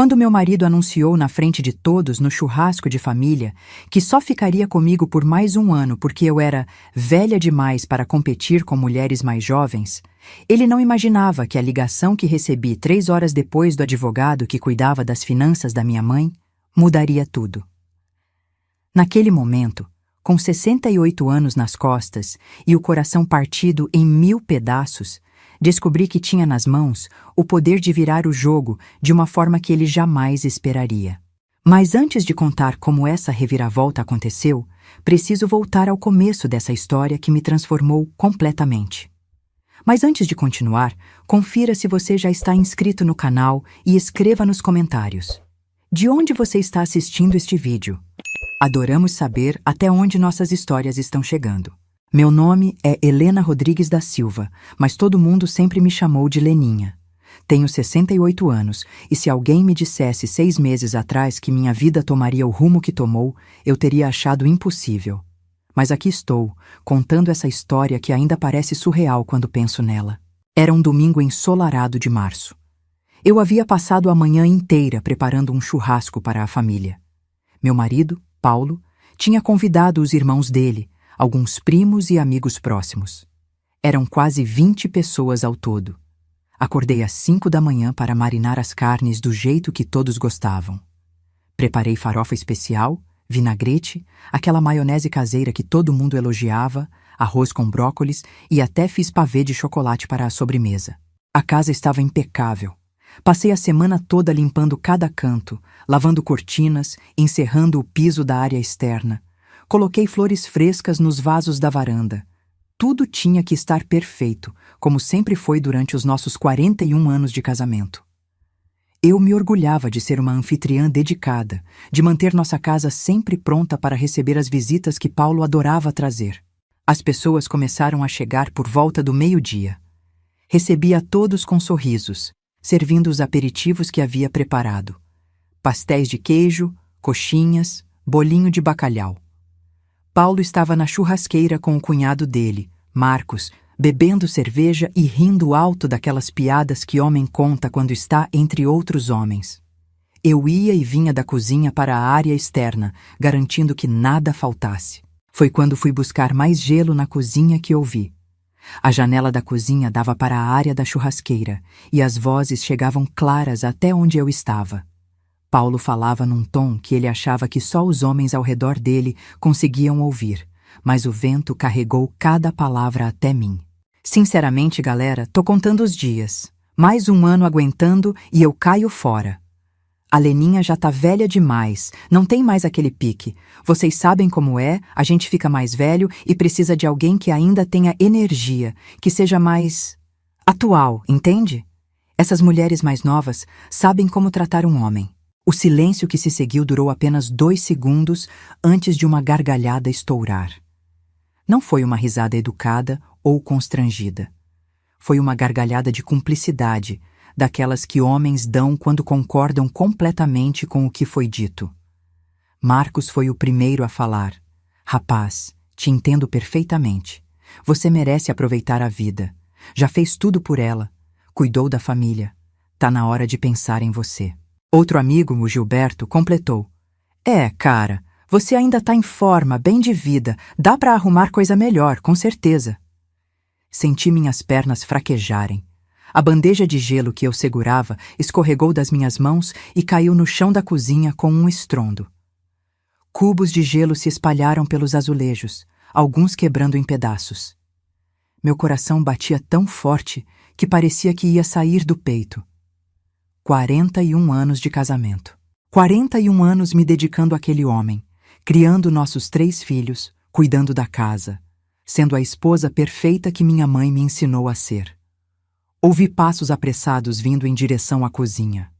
Quando meu marido anunciou na frente de todos no churrasco de família que só ficaria comigo por mais um ano porque eu era velha demais para competir com mulheres mais jovens, ele não imaginava que a ligação que recebi 3 horas depois do advogado que cuidava das finanças da minha mãe mudaria tudo. Naquele momento, com 68 anos nas costas e o coração partido em 1000 pedaços, descobri que tinha nas mãos o poder de virar o jogo de uma forma que ele jamais esperaria. Mas antes de contar como essa reviravolta aconteceu, preciso voltar ao começo dessa história que me transformou completamente. Mas antes de continuar, confira se você já está inscrito no canal e escreva nos comentários. De onde você está assistindo este vídeo? Adoramos saber até onde nossas histórias estão chegando. Meu nome é Helena Rodrigues da Silva, mas todo mundo sempre me chamou de Leninha. Tenho 68 anos e se alguém me dissesse 6 meses atrás que minha vida tomaria o rumo que tomou, eu teria achado impossível. Mas aqui estou, contando essa história que ainda parece surreal quando penso nela. Era um domingo ensolarado de março. Eu havia passado a manhã inteira preparando um churrasco para a família. Meu marido, Paulo, tinha convidado os irmãos dele, alguns primos e amigos próximos. Eram quase 20 pessoas ao todo. Acordei às 5 da manhã para marinar as carnes do jeito que todos gostavam. Preparei farofa especial, vinagrete, aquela maionese caseira que todo mundo elogiava, arroz com brócolis e até fiz pavê de chocolate para a sobremesa. A casa estava impecável. Passei a semana toda limpando cada canto, lavando cortinas, encerrando o piso da área externa. Coloquei flores frescas nos vasos da varanda. Tudo tinha que estar perfeito, como sempre foi durante os nossos 41 anos de casamento. Eu me orgulhava de ser uma anfitriã dedicada, de manter nossa casa sempre pronta para receber as visitas que Paulo adorava trazer. As pessoas começaram a chegar por volta do meio-dia. Recebi a todos com sorrisos, servindo os aperitivos que havia preparado. Pastéis de queijo, coxinhas, bolinho de bacalhau. Paulo estava na churrasqueira com o cunhado dele, Marcos, bebendo cerveja e rindo alto daquelas piadas que homem conta quando está entre outros homens. Eu ia e vinha da cozinha para a área externa, garantindo que nada faltasse. Foi quando fui buscar mais gelo na cozinha que ouvi. A janela da cozinha dava para a área da churrasqueira e as vozes chegavam claras até onde eu estava. Paulo falava num tom que ele achava que só os homens ao redor dele conseguiam ouvir, mas o vento carregou cada palavra até mim. Sinceramente, galera, tô contando os dias. Mais um ano aguentando e eu caio fora. A Leninha já tá velha demais, não tem mais aquele pique. Vocês sabem como é, a gente fica mais velho e precisa de alguém que ainda tenha energia, que seja mais atual, entende? Essas mulheres mais novas sabem como tratar um homem. O silêncio que se seguiu durou apenas 2 segundos antes de uma gargalhada estourar. Não foi uma risada educada ou constrangida. Foi uma gargalhada de cumplicidade, daquelas que homens dão quando concordam completamente com o que foi dito. Marcos foi o primeiro a falar. Rapaz, te entendo perfeitamente. Você merece aproveitar a vida. Já fez tudo por ela. Cuidou da família. Tá na hora de pensar em você. Outro amigo, o Gilberto, completou. Cara, você ainda tá em forma, bem de vida. Dá pra arrumar coisa melhor, com certeza. Senti minhas pernas fraquejarem. A bandeja de gelo que eu segurava escorregou das minhas mãos e caiu no chão da cozinha com um estrondo. Cubos de gelo se espalharam pelos azulejos, alguns quebrando em pedaços. Meu coração batia tão forte que parecia que ia sair do peito. 41 anos de casamento. 41 anos me dedicando àquele homem, criando nossos 3 filhos, cuidando da casa, sendo a esposa perfeita que minha mãe me ensinou a ser. Ouvi passos apressados vindo em direção à cozinha.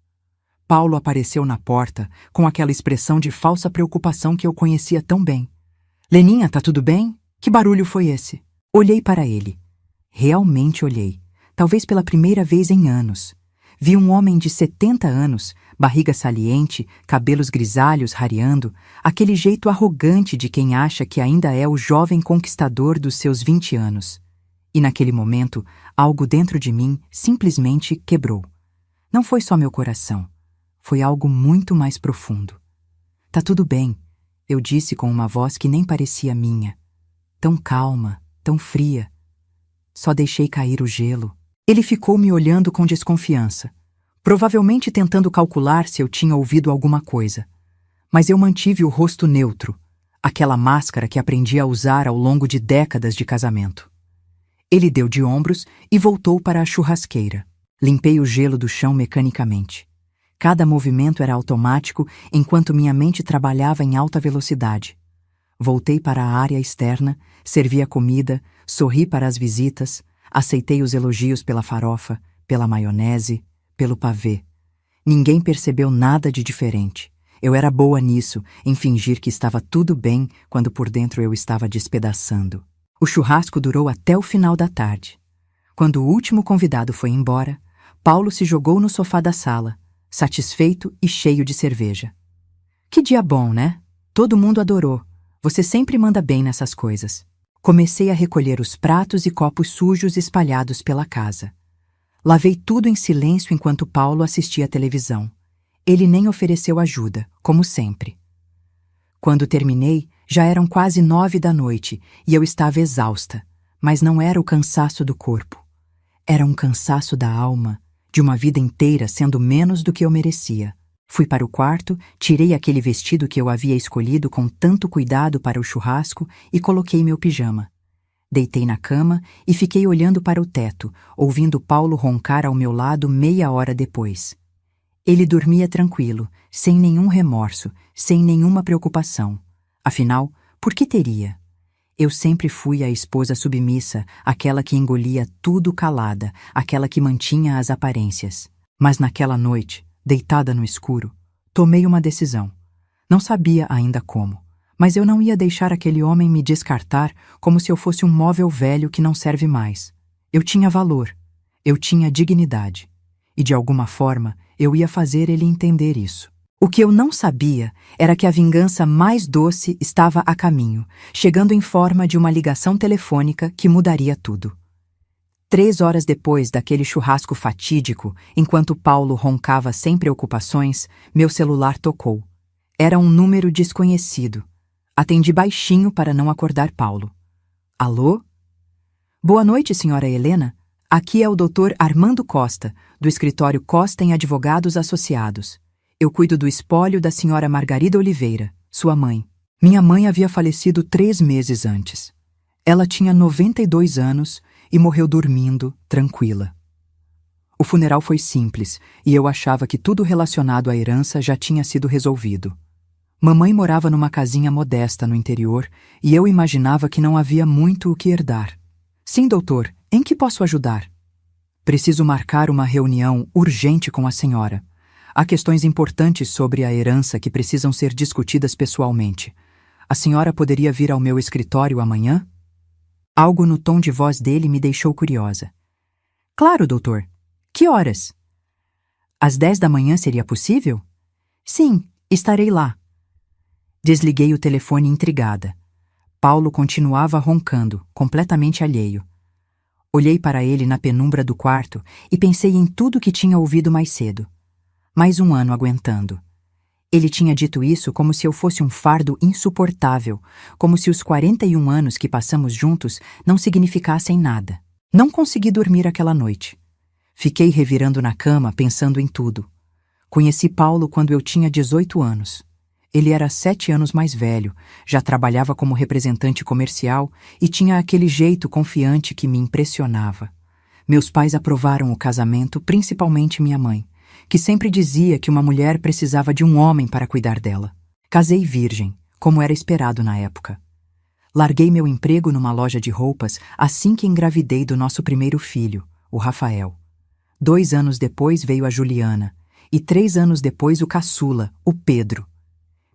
Paulo apareceu na porta com aquela expressão de falsa preocupação que eu conhecia tão bem. Leninha, tá tudo bem? Que barulho foi esse? Olhei para ele. Realmente olhei, talvez pela primeira vez em anos. Vi um homem de 70 anos, barriga saliente, cabelos grisalhos rareando, aquele jeito arrogante de quem acha que ainda é o jovem conquistador dos seus 20 anos. E naquele momento, algo dentro de mim simplesmente quebrou. Não foi só meu coração. foi algo muito mais profundo. Tá tudo bem, eu disse com uma voz que nem parecia minha. Tão calma, tão fria. Só deixei cair o gelo. Ele ficou me olhando com desconfiança, provavelmente tentando calcular se eu tinha ouvido alguma coisa. Mas eu mantive o rosto neutro, aquela máscara que aprendi a usar ao longo de décadas de casamento. Ele deu de ombros e voltou para a churrasqueira. Limpei o gelo do chão mecanicamente. Cada movimento era automático enquanto minha mente trabalhava em alta velocidade. Voltei para a área externa, servi a comida, sorri para as visitas, aceitei os elogios pela farofa, pela maionese, pelo pavê. Ninguém percebeu nada de diferente. Eu era boa nisso, em fingir que estava tudo bem quando por dentro eu estava despedaçando. O churrasco durou até o final da tarde. Quando o último convidado foi embora, Paulo se jogou no sofá da sala, satisfeito e cheio de cerveja. Que dia bom, né? Todo mundo adorou. Você sempre manda bem nessas coisas. Comecei a recolher os pratos e copos sujos espalhados pela casa. Lavei tudo em silêncio enquanto Paulo assistia à televisão. Ele nem ofereceu ajuda, como sempre. Quando terminei, já eram quase 9 da noite e eu estava exausta, mas não era o cansaço do corpo. Era um cansaço da alma, de uma vida inteira sendo menos do que eu merecia. Fui para o quarto, tirei aquele vestido que eu havia escolhido com tanto cuidado para o churrasco e coloquei meu pijama. Deitei na cama e fiquei olhando para o teto, ouvindo Paulo roncar ao meu lado meia hora depois. Ele dormia tranquilo, sem nenhum remorso, sem nenhuma preocupação. Afinal, por que teria? Eu sempre fui a esposa submissa, aquela que engolia tudo calada, aquela que mantinha as aparências. Mas naquela noite, deitada no escuro, tomei uma decisão. Não sabia ainda como, mas eu não ia deixar aquele homem me descartar como se eu fosse um móvel velho que não serve mais. Eu tinha valor, eu tinha dignidade, e de alguma forma eu ia fazer ele entender isso. O que eu não sabia era que a vingança mais doce estava a caminho, chegando em forma de uma ligação telefônica que mudaria tudo. 3 horas depois daquele churrasco fatídico, enquanto Paulo roncava sem preocupações, meu celular tocou. Era um número desconhecido. Atendi baixinho para não acordar Paulo. Alô? Boa noite, senhora Helena. Aqui é o Dr. Armando Costa, do escritório Costa em Advogados Associados. Eu cuido do espólio da senhora Margarida Oliveira, sua mãe. Minha mãe havia falecido 3 meses antes. Ela tinha 92 anos e morreu dormindo, tranquila. O funeral foi simples e eu achava que tudo relacionado à herança já tinha sido resolvido. Mamãe morava numa casinha modesta no interior e eu imaginava que não havia muito o que herdar. Sim, doutor, em que posso ajudar? Preciso marcar uma reunião urgente com a senhora. Há questões importantes sobre a herança que precisam ser discutidas pessoalmente. A senhora poderia vir ao meu escritório amanhã? Algo no tom de voz dele me deixou curiosa. Claro, doutor. Que horas? Às 10 da manhã seria possível? Sim, estarei lá. Desliguei o telefone intrigada. Paulo continuava roncando, completamente alheio. Olhei para ele na penumbra do quarto e pensei em tudo que tinha ouvido mais cedo. Mais um ano aguentando. Ele tinha dito isso como se eu fosse um fardo insuportável, como se os 41 anos que passamos juntos não significassem nada. Não consegui dormir aquela noite. Fiquei revirando na cama, pensando em tudo. Conheci Paulo quando eu tinha 18 anos. Ele era 7 anos mais velho, já trabalhava como representante comercial e tinha aquele jeito confiante que me impressionava. Meus pais aprovaram o casamento, principalmente minha mãe, que sempre dizia que uma mulher precisava de um homem para cuidar dela. Casei virgem, como era esperado na época. Larguei meu emprego numa loja de roupas assim que engravidei do nosso primeiro filho, o Rafael. 2 anos depois veio a Juliana, e 3 anos depois o caçula, o Pedro.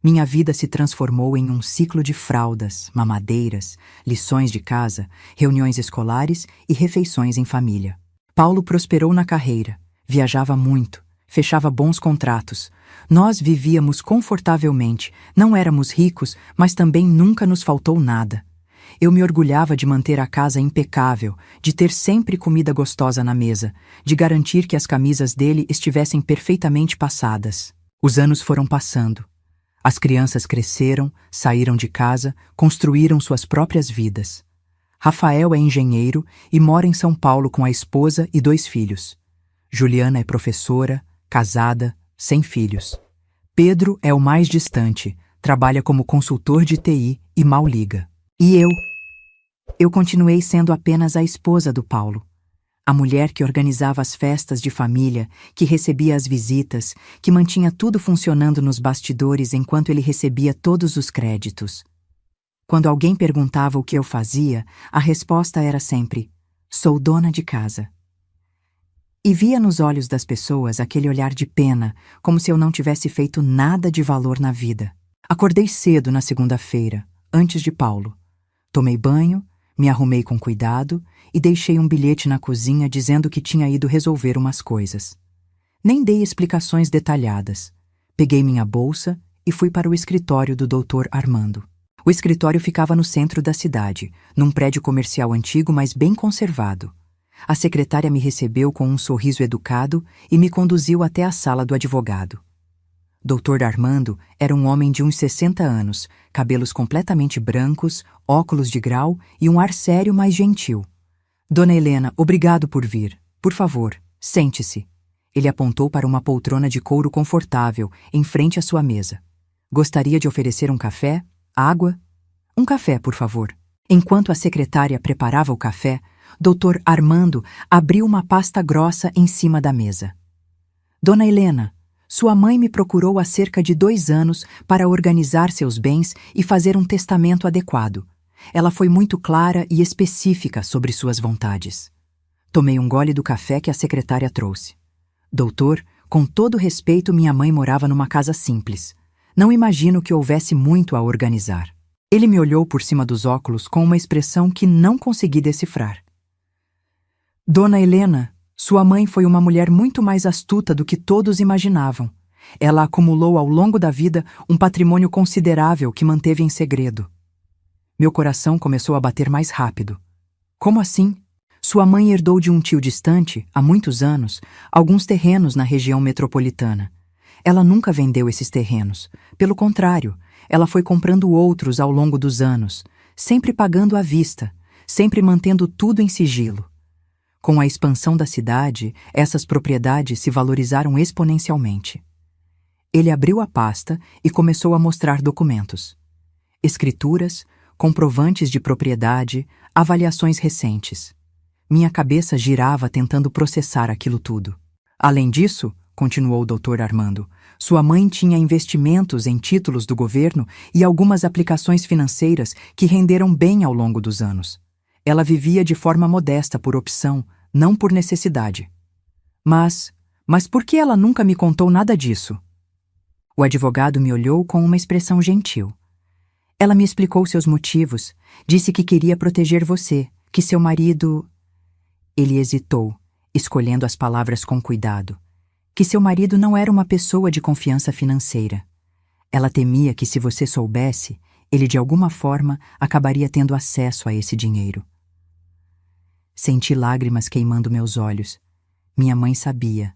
Minha vida se transformou em um ciclo de fraldas, mamadeiras, lições de casa, reuniões escolares e refeições em família. Paulo prosperou na carreira, viajava muito, fechava bons contratos. Nós vivíamos confortavelmente, não éramos ricos, mas também nunca nos faltou nada. Eu me orgulhava de manter a casa impecável, de ter sempre comida gostosa na mesa, de garantir que as camisas dele estivessem perfeitamente passadas. Os anos foram passando. As crianças cresceram, saíram de casa, construíram suas próprias vidas. Rafael é engenheiro e mora em São Paulo com a esposa e 2 filhos. Juliana é professora, casada, sem filhos. Pedro é o mais distante, trabalha como consultor de TI e mal liga. E eu? Eu continuei sendo apenas a esposa do Paulo. A mulher que organizava as festas de família, que recebia as visitas, que mantinha tudo funcionando nos bastidores enquanto ele recebia todos os créditos. Quando alguém perguntava o que eu fazia, a resposta era sempre: sou dona de casa. E via nos olhos das pessoas aquele olhar de pena, como se eu não tivesse feito nada de valor na vida. Acordei cedo na segunda-feira, antes de Paulo. Tomei banho, me arrumei com cuidado e deixei um bilhete na cozinha dizendo que tinha ido resolver umas coisas. Nem dei explicações detalhadas. Peguei minha bolsa e fui para o escritório do Dr. Armando. O escritório ficava no centro da cidade, num prédio comercial antigo, mas bem conservado. A secretária me recebeu com um sorriso educado e me conduziu até a sala do advogado. Dr. Armando era um homem de uns 60 anos, cabelos completamente brancos, óculos de grau e um ar sério, mas gentil. Dona Helena, obrigado por vir. Por favor, sente-se. Ele apontou para uma poltrona de couro confortável, em frente à sua mesa. Gostaria de oferecer um café? Água? Um café, por favor. Enquanto a secretária preparava o café, Dr. Armando abriu uma pasta grossa em cima da mesa. Dona Helena, sua mãe me procurou há cerca de 2 anos para organizar seus bens e fazer um testamento adequado. Ela foi muito clara e específica sobre suas vontades. Tomei um gole do café que a secretária trouxe. Doutor, com todo respeito, minha mãe morava numa casa simples. Não imagino que houvesse muito a organizar. Ele me olhou por cima dos óculos com uma expressão que não consegui decifrar. Dona Helena, sua mãe foi uma mulher muito mais astuta do que todos imaginavam. Ela acumulou ao longo da vida um patrimônio considerável que manteve em segredo. Meu coração começou a bater mais rápido. Como assim? Sua mãe herdou de um tio distante, há muitos anos, alguns terrenos na região metropolitana. Ela nunca vendeu esses terrenos. Pelo contrário, ela foi comprando outros ao longo dos anos, sempre pagando à vista, sempre mantendo tudo em sigilo. Com a expansão da cidade, essas propriedades se valorizaram exponencialmente. Ele abriu a pasta e começou a mostrar documentos. Escrituras, comprovantes de propriedade, avaliações recentes. Minha cabeça girava tentando processar aquilo tudo. Além disso, continuou o Dr. Armando, sua mãe tinha investimentos em títulos do governo e algumas aplicações financeiras que renderam bem ao longo dos anos. Ela vivia de forma modesta por opção, não por necessidade. Mas por que ela nunca me contou nada disso? O advogado me olhou com uma expressão gentil. Ela me explicou seus motivos, disse que queria proteger você, que seu marido... Ele hesitou, escolhendo as palavras com cuidado. Que seu marido não era uma pessoa de confiança financeira. Ela temia que, se você soubesse, ele de alguma forma acabaria tendo acesso a esse dinheiro. Senti lágrimas queimando meus olhos. Minha mãe sabia.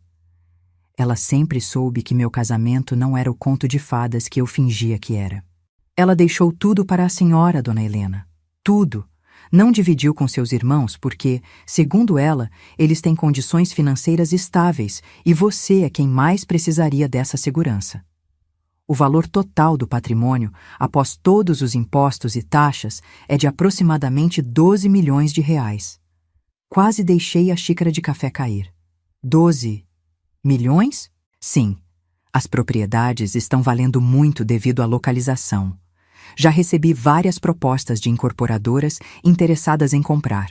Ela sempre soube que meu casamento não era o conto de fadas que eu fingia que era. Ela deixou tudo para a senhora, Dona Helena. Tudo. Não dividiu com seus irmãos porque, segundo ela, eles têm condições financeiras estáveis e você é quem mais precisaria dessa segurança. O valor total do patrimônio, após todos os impostos e taxas, é de aproximadamente 12 milhões de reais. Quase deixei a xícara de café cair. 12 milhões? Sim. As propriedades estão valendo muito devido à localização. Já recebi várias propostas de incorporadoras interessadas em comprar.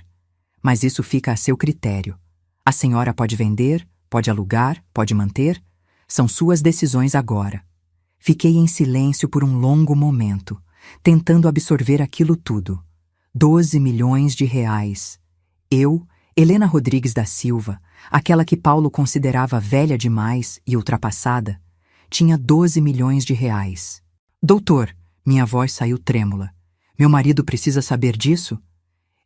Mas isso fica a seu critério. A senhora pode vender, pode alugar, pode manter. São suas decisões agora. Fiquei em silêncio por um longo momento, tentando absorver aquilo tudo. 12 milhões de reais. Eu, Helena Rodrigues da Silva, aquela que Paulo considerava velha demais e ultrapassada, tinha 12 milhões de reais. Doutor, minha voz saiu trêmula. Meu marido precisa saber disso?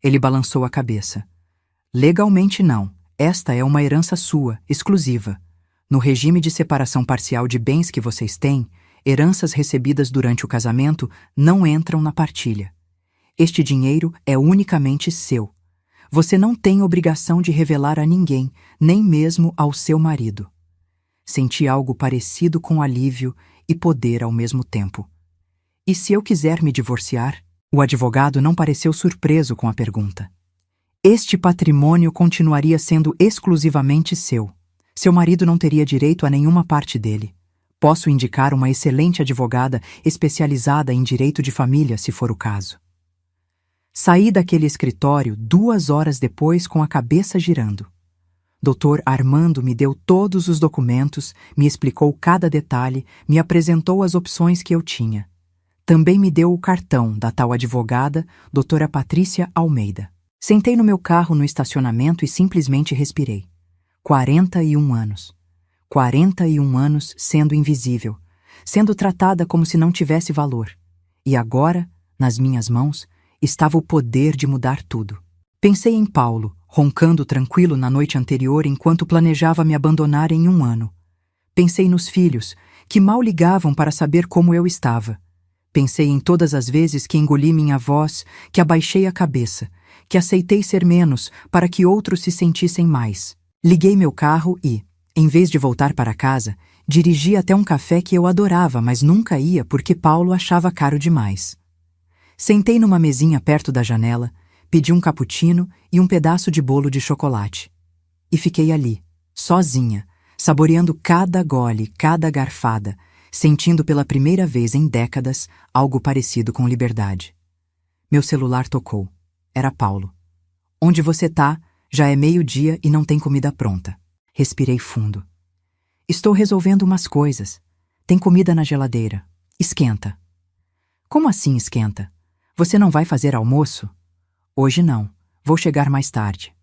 Ele balançou a cabeça. Legalmente não. Esta é uma herança sua, exclusiva. No regime de separação parcial de bens que vocês têm, heranças recebidas durante o casamento não entram na partilha. Este dinheiro é unicamente seu. Você não tem obrigação de revelar a ninguém, nem mesmo ao seu marido. Senti algo parecido com alívio e poder ao mesmo tempo. E se eu quiser me divorciar? O advogado não pareceu surpreso com a pergunta. Este patrimônio continuaria sendo exclusivamente seu. Seu marido não teria direito a nenhuma parte dele. Posso indicar uma excelente advogada especializada em direito de família, se for o caso. Saí daquele escritório 2 horas depois com a cabeça girando. Dr. Armando me deu todos os documentos, me explicou cada detalhe, me apresentou as opções que eu tinha. Também me deu o cartão da tal advogada, doutora Patrícia Almeida. Sentei no meu carro no estacionamento e simplesmente respirei. 41 anos. 41 anos sendo invisível, sendo tratada como se não tivesse valor. E agora, nas minhas mãos, estava o poder de mudar tudo. Pensei em Paulo, roncando tranquilo na noite anterior enquanto planejava me abandonar em 1 ano. Pensei nos filhos, que mal ligavam para saber como eu estava. Pensei em todas as vezes que engoli minha voz, que abaixei a cabeça, que aceitei ser menos para que outros se sentissem mais. Liguei meu carro e, em vez de voltar para casa, dirigi até um café que eu adorava, mas nunca ia porque Paulo achava caro demais. Sentei numa mesinha perto da janela, pedi um cappuccino e um pedaço de bolo de chocolate. E fiquei ali, sozinha, saboreando cada gole, cada garfada, sentindo pela primeira vez em décadas algo parecido com liberdade. Meu celular tocou. Era Paulo. Onde você tá? Já é 12:00 e não tem comida pronta. Respirei fundo. Estou resolvendo umas coisas. Tem comida na geladeira. Esquenta. Como assim esquenta? Você não vai fazer almoço? Hoje não. Vou chegar mais tarde.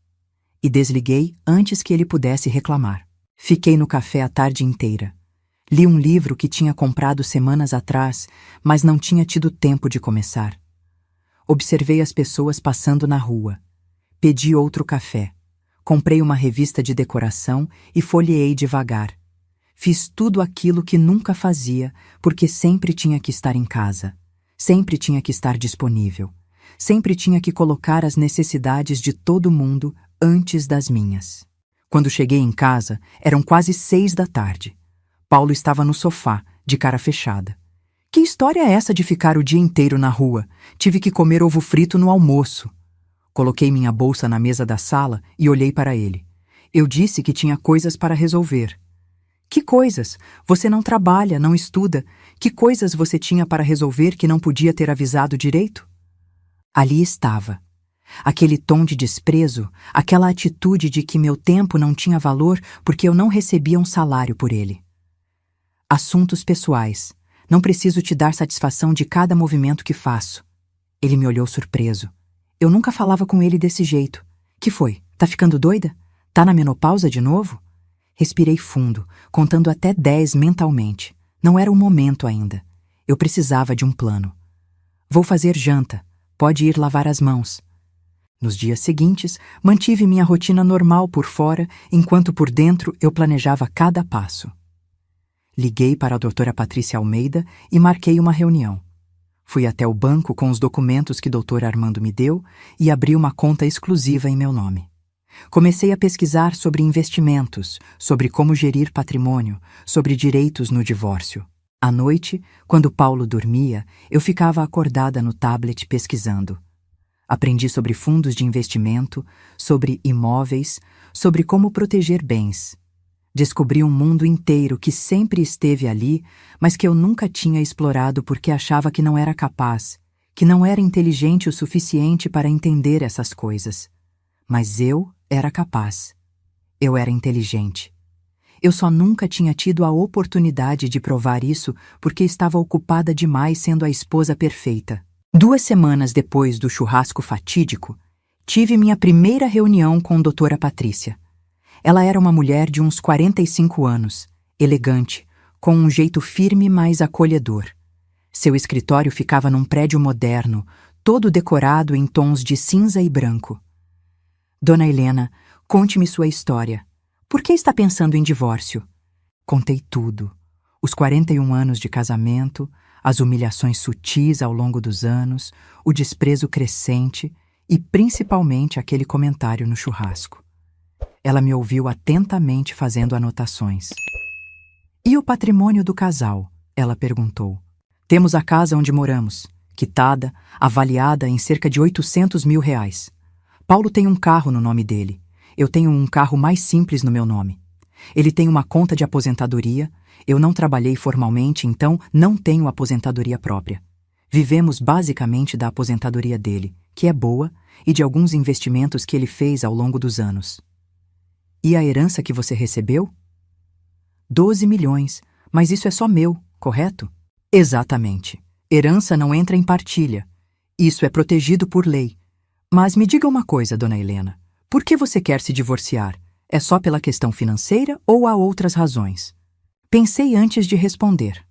E desliguei antes que ele pudesse reclamar. Fiquei no café a tarde inteira. Li um livro que tinha comprado semanas atrás, mas não tinha tido tempo de começar. Observei as pessoas passando na rua. Pedi outro café. Comprei uma revista de decoração e folheei devagar. Fiz tudo aquilo que nunca fazia, porque sempre tinha que estar em casa. Sempre tinha que estar disponível. Sempre tinha que colocar as necessidades de todo mundo antes das minhas. Quando cheguei em casa, eram quase 6 da tarde. Paulo estava no sofá, de cara fechada. Que história é essa de ficar o dia inteiro na rua? Tive que comer ovo frito no almoço. Coloquei minha bolsa na mesa da sala e olhei para ele. Eu disse que tinha coisas para resolver. Que coisas? Você não trabalha, não estuda. Que coisas você tinha para resolver que não podia ter avisado direito? Ali estava. Aquele tom de desprezo, aquela atitude de que meu tempo não tinha valor porque eu não recebia um salário por ele. Assuntos pessoais. Não preciso te dar satisfação de cada movimento que faço. Ele me olhou surpreso. Eu nunca falava com ele desse jeito. Que foi? Tá ficando doida? Tá na menopausa de novo? Respirei fundo, contando até 10 mentalmente. Não era o momento ainda. Eu precisava de um plano. Vou fazer janta. Pode ir lavar as mãos. Nos dias seguintes, mantive minha rotina normal por fora, enquanto por dentro eu planejava cada passo. Liguei para a doutora Patrícia Almeida e marquei uma reunião. Fui até o banco com os documentos que Dr. Armando me deu e abri uma conta exclusiva em meu nome. Comecei a pesquisar sobre investimentos, sobre como gerir patrimônio, sobre direitos no divórcio. À noite, quando Paulo dormia, eu ficava acordada no tablet pesquisando. Aprendi sobre fundos de investimento, sobre imóveis, sobre como proteger bens. Descobri um mundo inteiro que sempre esteve ali, mas que eu nunca tinha explorado porque achava que não era capaz, que não era inteligente o suficiente para entender essas coisas. Mas eu era capaz. Eu era inteligente. Eu só nunca tinha tido a oportunidade de provar isso porque estava ocupada demais sendo a esposa perfeita. 2 semanas depois do churrasco fatídico, tive minha primeira reunião com doutora Patrícia. Ela era uma mulher de uns 45 anos, elegante, com um jeito firme mas acolhedor. Seu escritório ficava num prédio moderno, todo decorado em tons de cinza e branco. Dona Helena, conte-me sua história. Por que está pensando em divórcio? Contei tudo. Os 41 anos de casamento, as humilhações sutis ao longo dos anos, o desprezo crescente e principalmente aquele comentário no churrasco. Ela me ouviu atentamente fazendo anotações. E o patrimônio do casal? Ela perguntou. Temos a casa onde moramos, quitada, avaliada em cerca de R$ 800.000. Paulo tem um carro no nome dele. Eu tenho um carro mais simples no meu nome. Ele tem uma conta de aposentadoria. Eu não trabalhei formalmente, então não tenho aposentadoria própria. Vivemos basicamente da aposentadoria dele, que é boa, e de alguns investimentos que ele fez ao longo dos anos. E a herança que você recebeu? 12 milhões, mas isso é só meu, correto? Exatamente. Herança não entra em partilha. Isso é protegido por lei. Mas me diga uma coisa, dona Helena. Por que você quer se divorciar? É só pela questão financeira ou há outras razões? Pensei antes de responder.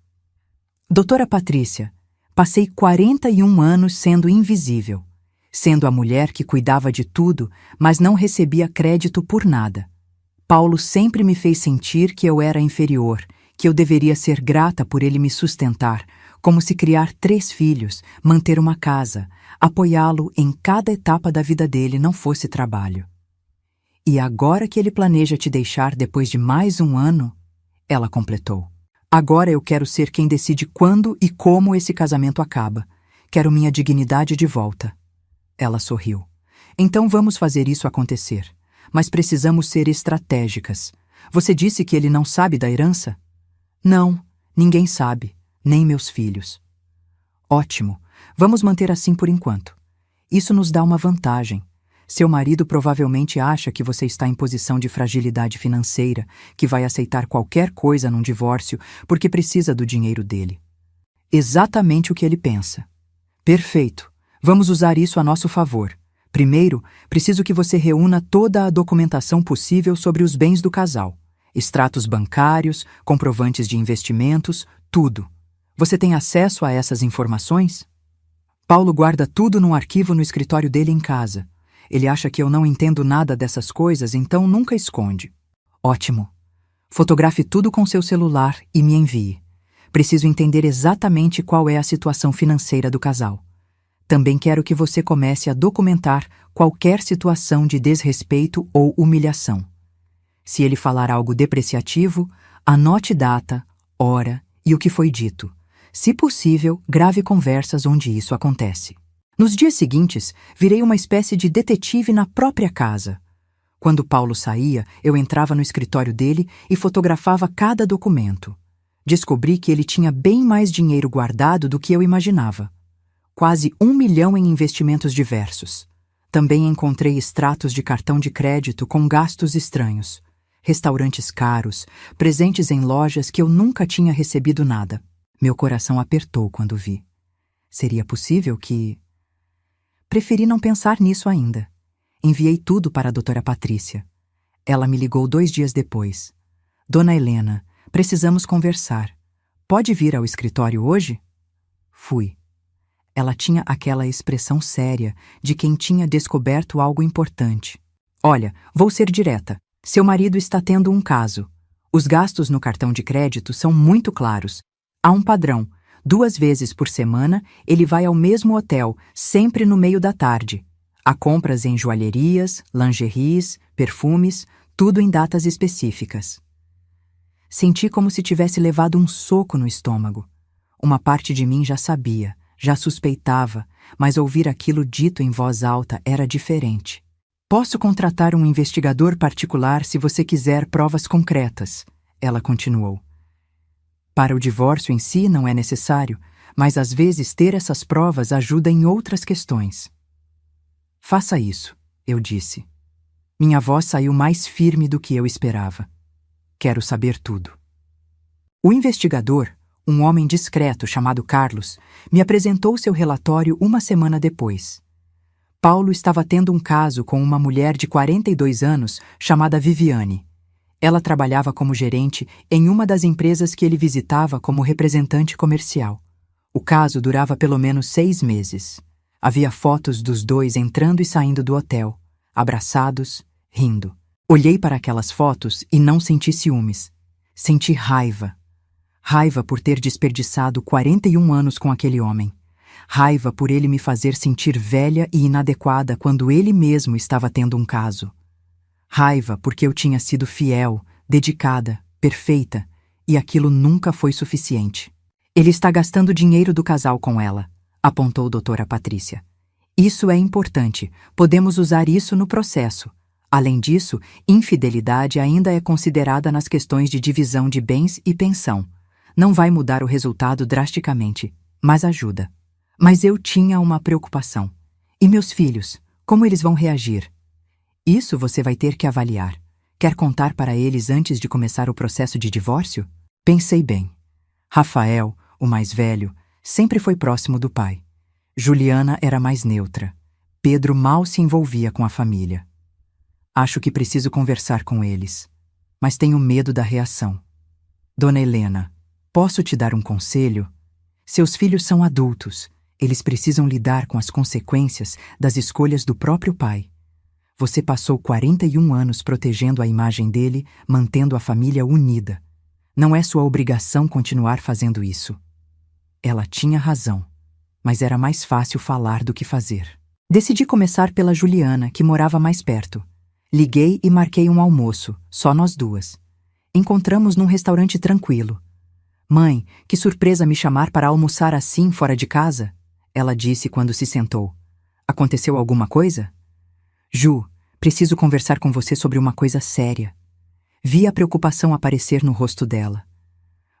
Doutora Patrícia, passei 41 anos sendo invisível, sendo a mulher que cuidava de tudo, mas não recebia crédito por nada. Paulo sempre me fez sentir que eu era inferior, que eu deveria ser grata por ele me sustentar, como se criar 3 filhos, manter uma casa, apoiá-lo em cada etapa da vida dele não fosse trabalho. E agora que ele planeja te deixar depois de mais um ano, ela completou. Agora eu quero ser quem decide quando e como esse casamento acaba. Quero minha dignidade de volta. Ela sorriu. Então vamos fazer isso acontecer. Mas precisamos ser estratégicas. Você disse que ele não sabe da herança? Não, ninguém sabe, nem meus filhos. Ótimo, vamos manter assim por enquanto. Isso nos dá uma vantagem. Seu marido provavelmente acha que você está em posição de fragilidade financeira, que vai aceitar qualquer coisa num divórcio porque precisa do dinheiro dele. Exatamente o que ele pensa. Perfeito. Vamos usar isso a nosso favor. Primeiro, preciso que você reúna toda a documentação possível sobre os bens do casal. Extratos bancários, comprovantes de investimentos, tudo. Você tem acesso a essas informações? Paulo guarda tudo num arquivo no escritório dele em casa. Ele acha que eu não entendo nada dessas coisas, então nunca esconde. Ótimo. Fotografe tudo com seu celular e me envie. Preciso entender exatamente qual é a situação financeira do casal. Também quero que você comece a documentar qualquer situação de desrespeito ou humilhação. Se ele falar algo depreciativo, anote data, hora e o que foi dito. Se possível, grave conversas onde isso acontece. Nos dias seguintes, virei uma espécie de detetive na própria casa. Quando Paulo saía, eu entrava no escritório dele e fotografava cada documento. Descobri que ele tinha bem mais dinheiro guardado do que eu imaginava. Quase 1 milhão em investimentos diversos. Também encontrei extratos de cartão de crédito com gastos estranhos. Restaurantes caros, presentes em lojas que eu nunca tinha recebido nada. Meu coração apertou quando vi. Seria possível que... Preferi não pensar nisso ainda. Enviei tudo para a doutora Patrícia. Ela me ligou 2 dias depois. Dona Helena, precisamos conversar. Pode vir ao escritório hoje? Fui. Ela tinha aquela expressão séria de quem tinha descoberto algo importante. Olha, vou ser direta. Seu marido está tendo um caso. Os gastos no cartão de crédito são muito claros. Há um padrão. 2 vezes por semana, ele vai ao mesmo hotel, sempre no meio da tarde. Há compras em joalherias, lingeries, perfumes, tudo em datas específicas. Senti como se tivesse levado um soco no estômago. Uma parte de mim já sabia, já suspeitava, mas ouvir aquilo dito em voz alta era diferente. Posso contratar um investigador particular se você quiser provas concretas, ela continuou. Para o divórcio em si não é necessário, mas às vezes ter essas provas ajuda em outras questões. Faça isso, eu disse. Minha voz saiu mais firme do que eu esperava. Quero saber tudo. O investigador, um homem discreto chamado Carlos, me apresentou seu relatório 1 semana depois. Paulo estava tendo um caso com uma mulher de 42 anos chamada Viviane. Ela trabalhava como gerente em uma das empresas que ele visitava como representante comercial. O caso durava pelo menos 6 meses. Havia fotos dos dois entrando e saindo do hotel, abraçados, rindo. Olhei para aquelas fotos e não senti ciúmes. Senti raiva. Raiva por ter desperdiçado 41 anos com aquele homem. Raiva por ele me fazer sentir velha e inadequada quando ele mesmo estava tendo um caso. Raiva porque eu tinha sido fiel, dedicada, perfeita, e aquilo nunca foi suficiente. Ele está gastando dinheiro do casal com ela, apontou doutora Patrícia. Isso é importante, podemos usar isso no processo. Além disso, infidelidade ainda é considerada nas questões de divisão de bens e pensão. Não vai mudar o resultado drasticamente, mas ajuda. Mas eu tinha uma preocupação. E meus filhos, como eles vão reagir? Isso você vai ter que avaliar. Quer contar para eles antes de começar o processo de divórcio? Pensei bem. Rafael, o mais velho, sempre foi próximo do pai. Juliana era mais neutra. Pedro mal se envolvia com a família. Acho que preciso conversar com eles, mas tenho medo da reação. Dona Helena, posso te dar um conselho? Seus filhos são adultos. Eles precisam lidar com as consequências das escolhas do próprio pai. Você passou 41 anos protegendo a imagem dele, mantendo a família unida. Não é sua obrigação continuar fazendo isso. Ela tinha razão, mas era mais fácil falar do que fazer. Decidi começar pela Juliana, que morava mais perto. Liguei e marquei um almoço, só nós duas. Encontramos num restaurante tranquilo. Mãe, que surpresa me chamar para almoçar assim fora de casa? Ela disse quando se sentou. Aconteceu alguma coisa? Ju, preciso conversar com você sobre uma coisa séria. Vi a preocupação aparecer no rosto dela.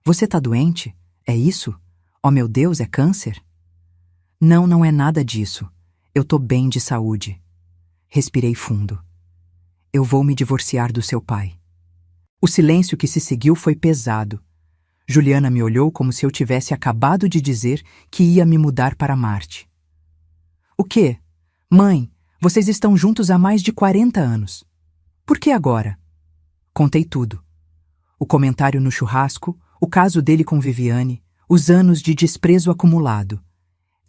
Você tá doente? É isso? Oh meu Deus, é câncer? Não, não é nada disso. Eu tô bem de saúde. Respirei fundo. Eu vou me divorciar do seu pai. O silêncio que se seguiu foi pesado. Juliana me olhou como se eu tivesse acabado de dizer que ia me mudar para Marte. O quê? Mãe, vocês estão juntos há mais de 40 anos. Por que agora? Contei tudo. O comentário no churrasco, o caso dele com Viviane, os anos de desprezo acumulado.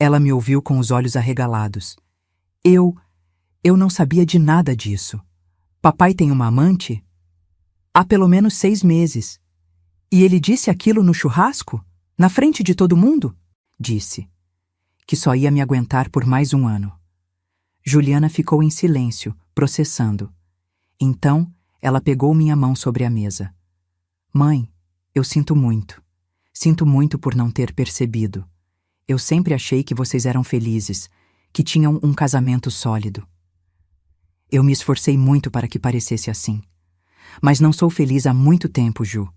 Ela me ouviu com os olhos arregalados. Eu não sabia de nada disso. Papai tem uma amante? Há pelo menos 6 meses. E ele disse aquilo no churrasco? Na frente de todo mundo? Disse. Que só ia me aguentar por mais um ano. Juliana ficou em silêncio, processando. Então, ela pegou minha mão sobre a mesa. Mãe, eu sinto muito. Sinto muito por não ter percebido. Eu sempre achei que vocês eram felizes, que tinham um casamento sólido. Eu me esforcei muito para que parecesse assim. Mas não sou feliz há muito tempo, Ju.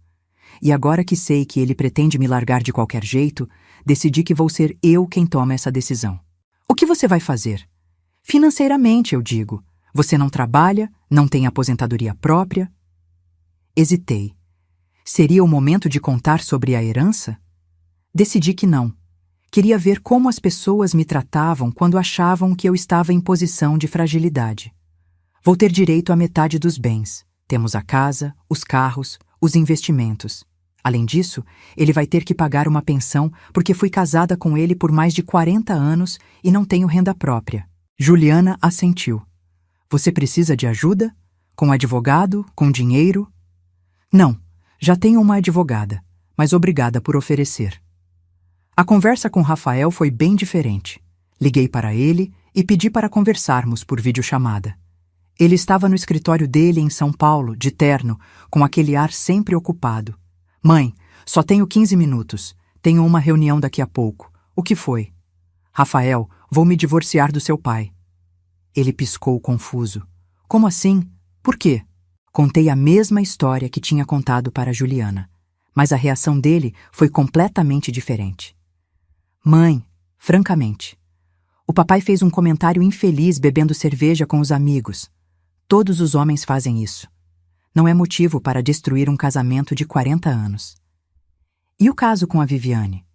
E agora que sei que ele pretende me largar de qualquer jeito, decidi que vou ser eu quem toma essa decisão. O que você vai fazer? Financeiramente, eu digo. Você não trabalha, não tem aposentadoria própria. Hesitei. Seria o momento de contar sobre a herança? Decidi que não. Queria ver como as pessoas me tratavam quando achavam que eu estava em posição de fragilidade. Vou ter direito à metade dos bens. Temos a casa, os carros, os investimentos. Além disso, ele vai ter que pagar uma pensão porque fui casada com ele por mais de 40 anos e não tenho renda própria. Juliana assentiu. Você precisa de ajuda? Com advogado? Com dinheiro? Não, já tenho uma advogada, mas obrigada por oferecer. A conversa com Rafael foi bem diferente. Liguei para ele e pedi para conversarmos por videochamada. Ele estava no escritório dele em São Paulo, de terno, com aquele ar sempre ocupado. Mãe, só tenho 15 minutos. Tenho uma reunião daqui a pouco. O que foi? Rafael, vou me divorciar do seu pai. Ele piscou confuso. Como assim? Por quê? Contei a mesma história que tinha contado para Juliana, mas a reação dele foi completamente diferente. Mãe, francamente, o papai fez um comentário infeliz bebendo cerveja com os amigos. Todos os homens fazem isso. Não é motivo para destruir um casamento de 40 anos. E o caso com a Viviane?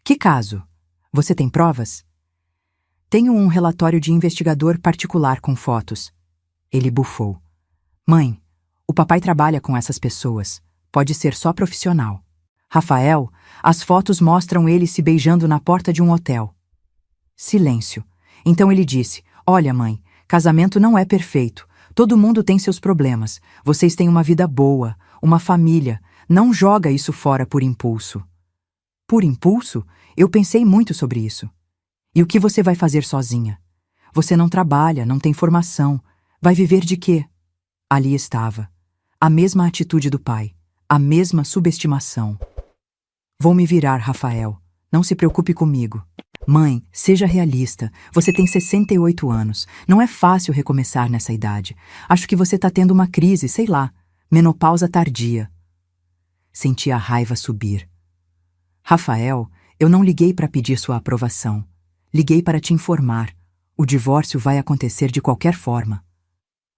Que caso? Você tem provas? Tenho um relatório de investigador particular com fotos. Ele bufou. Mãe, o papai trabalha com essas pessoas. Pode ser só profissional. Rafael, as fotos mostram ele se beijando na porta de um hotel. Silêncio. Então ele disse, olha mãe, casamento não é perfeito. Todo mundo tem seus problemas. Vocês têm uma vida boa, uma família. Não joga isso fora por impulso. Por impulso? Eu pensei muito sobre isso. E o que você vai fazer sozinha? Você não trabalha, não tem formação. Vai viver de quê? Ali estava. A mesma atitude do pai. A mesma subestimação. Vou me virar, Rafael. Não se preocupe comigo. Mãe, seja realista. Você tem 68 anos. Não é fácil recomeçar nessa idade. Acho que você está tendo uma crise, sei lá. Menopausa tardia. Senti a raiva subir. Rafael, eu não liguei para pedir sua aprovação. Liguei para te informar. O divórcio vai acontecer de qualquer forma.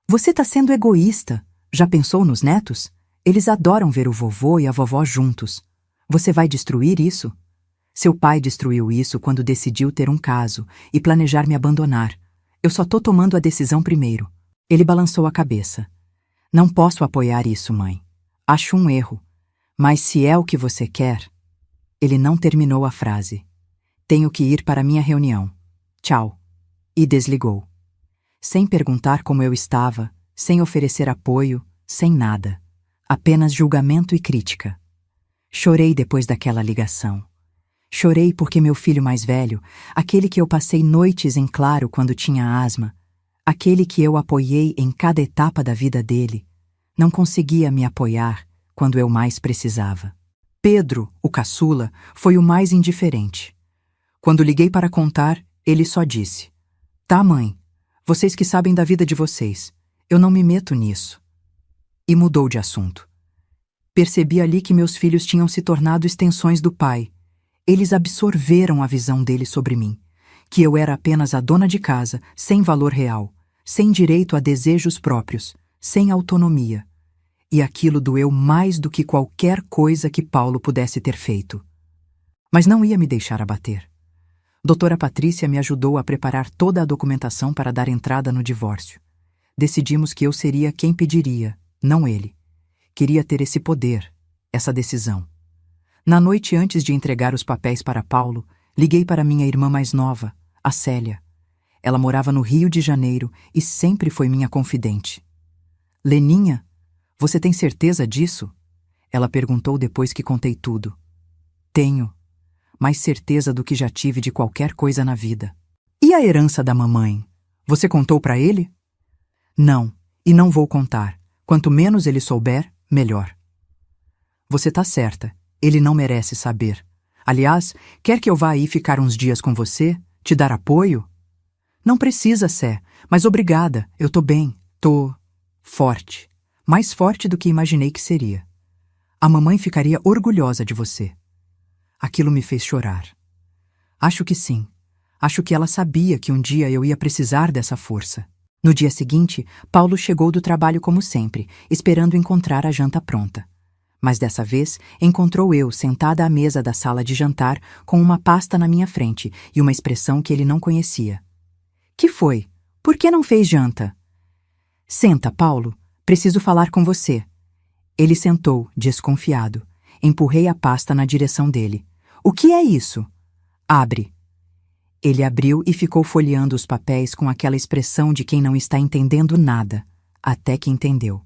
Você está sendo egoísta. Já pensou nos netos? Eles adoram ver o vovô e a vovó juntos. Você vai destruir isso? Seu pai destruiu isso quando decidiu ter um caso e planejar me abandonar. Eu só tô tomando a decisão primeiro. Ele balançou a cabeça. Não posso apoiar isso, mãe. Acho um erro. Mas se é o que você quer... Ele não terminou a frase. Tenho que ir para minha reunião. Tchau. E desligou. Sem perguntar como eu estava, sem oferecer apoio, sem nada. Apenas julgamento e crítica. Chorei depois daquela ligação. Chorei porque meu filho mais velho, aquele que eu passei noites em claro quando tinha asma, aquele que eu apoiei em cada etapa da vida dele, não conseguia me apoiar quando eu mais precisava. Pedro, o caçula, foi o mais indiferente. Quando liguei para contar, ele só disse: Tá, mãe, vocês que sabem da vida de vocês, eu não me meto nisso. E mudou de assunto. Percebi ali que meus filhos tinham se tornado extensões do pai. Eles absorveram a visão dele sobre mim, que eu era apenas a dona de casa, sem valor real, sem direito a desejos próprios, sem autonomia. E aquilo doeu mais do que qualquer coisa que Paulo pudesse ter feito. Mas não ia me deixar abater. Doutora Patrícia me ajudou a preparar toda a documentação para dar entrada no divórcio. Decidimos que eu seria quem pediria, não ele. Queria ter esse poder, essa decisão. Na noite antes de entregar os papéis para Paulo, liguei para minha irmã mais nova, a Célia. Ela morava no Rio de Janeiro e sempre foi minha confidente. Leninha, você tem certeza disso? Ela perguntou depois que contei tudo. Tenho. Mais certeza do que já tive de qualquer coisa na vida. E a herança da mamãe? Você contou para ele? Não, e não vou contar. Quanto menos ele souber, melhor. Você tá certa. Ele não merece saber. Aliás, quer que eu vá aí ficar uns dias com você? Te dar apoio? Não precisa, Sé, mas obrigada. Eu tô bem. Tô forte. Mais forte do que imaginei que seria. A mamãe ficaria orgulhosa de você. Aquilo me fez chorar. Acho que sim. Acho que ela sabia que um dia eu ia precisar dessa força. No dia seguinte, Paulo chegou do trabalho como sempre, esperando encontrar a janta pronta. Mas dessa vez, encontrou eu sentada à mesa da sala de jantar com uma pasta na minha frente e uma expressão que ele não conhecia. Que foi? Por que não fez janta? Senta, Paulo. Preciso falar com você. Ele sentou, desconfiado. Empurrei a pasta na direção dele. O que é isso? Abre. Ele abriu e ficou folheando os papéis com aquela expressão de quem não está entendendo nada, até que entendeu.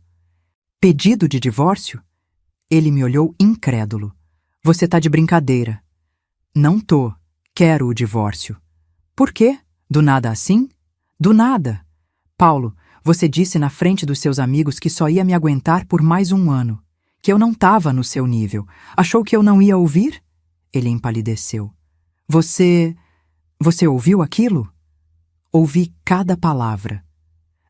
Pedido de divórcio? Ele me olhou incrédulo. Você tá de brincadeira. Não tô. Quero o divórcio. Por quê? Do nada assim? Do nada. Paulo, você disse na frente dos seus amigos que só ia me aguentar por mais um ano, que eu não tava no seu nível. Achou que eu não ia ouvir? Ele empalideceu. Você ouviu aquilo? Ouvi cada palavra.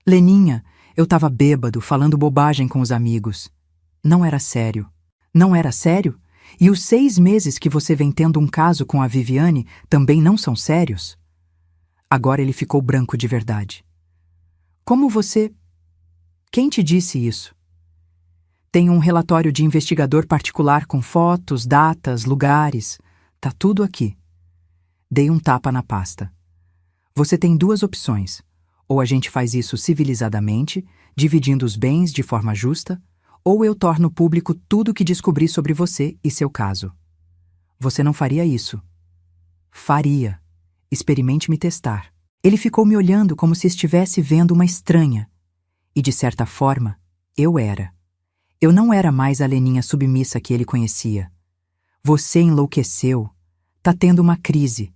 Leninha, eu tava bêbado, falando bobagem com os amigos. Não era sério. Não era sério? E os 6 meses que você vem tendo um caso com a Viviane também não são sérios? Agora ele ficou branco de verdade. Como você... Quem te disse isso? Tenho um relatório de investigador particular com fotos, datas, lugares. Tá tudo aqui. Dei um tapa na pasta. Você tem 2 opções. Ou a gente faz isso civilizadamente, dividindo os bens de forma justa, ou eu torno público tudo o que descobri sobre você e seu caso. Você não faria isso. Faria. Experimente me testar. Ele ficou me olhando como se estivesse vendo uma estranha. E, de certa forma, eu era. Eu não era mais a Leninha submissa que ele conhecia. Você enlouqueceu. Tá tendo uma crise.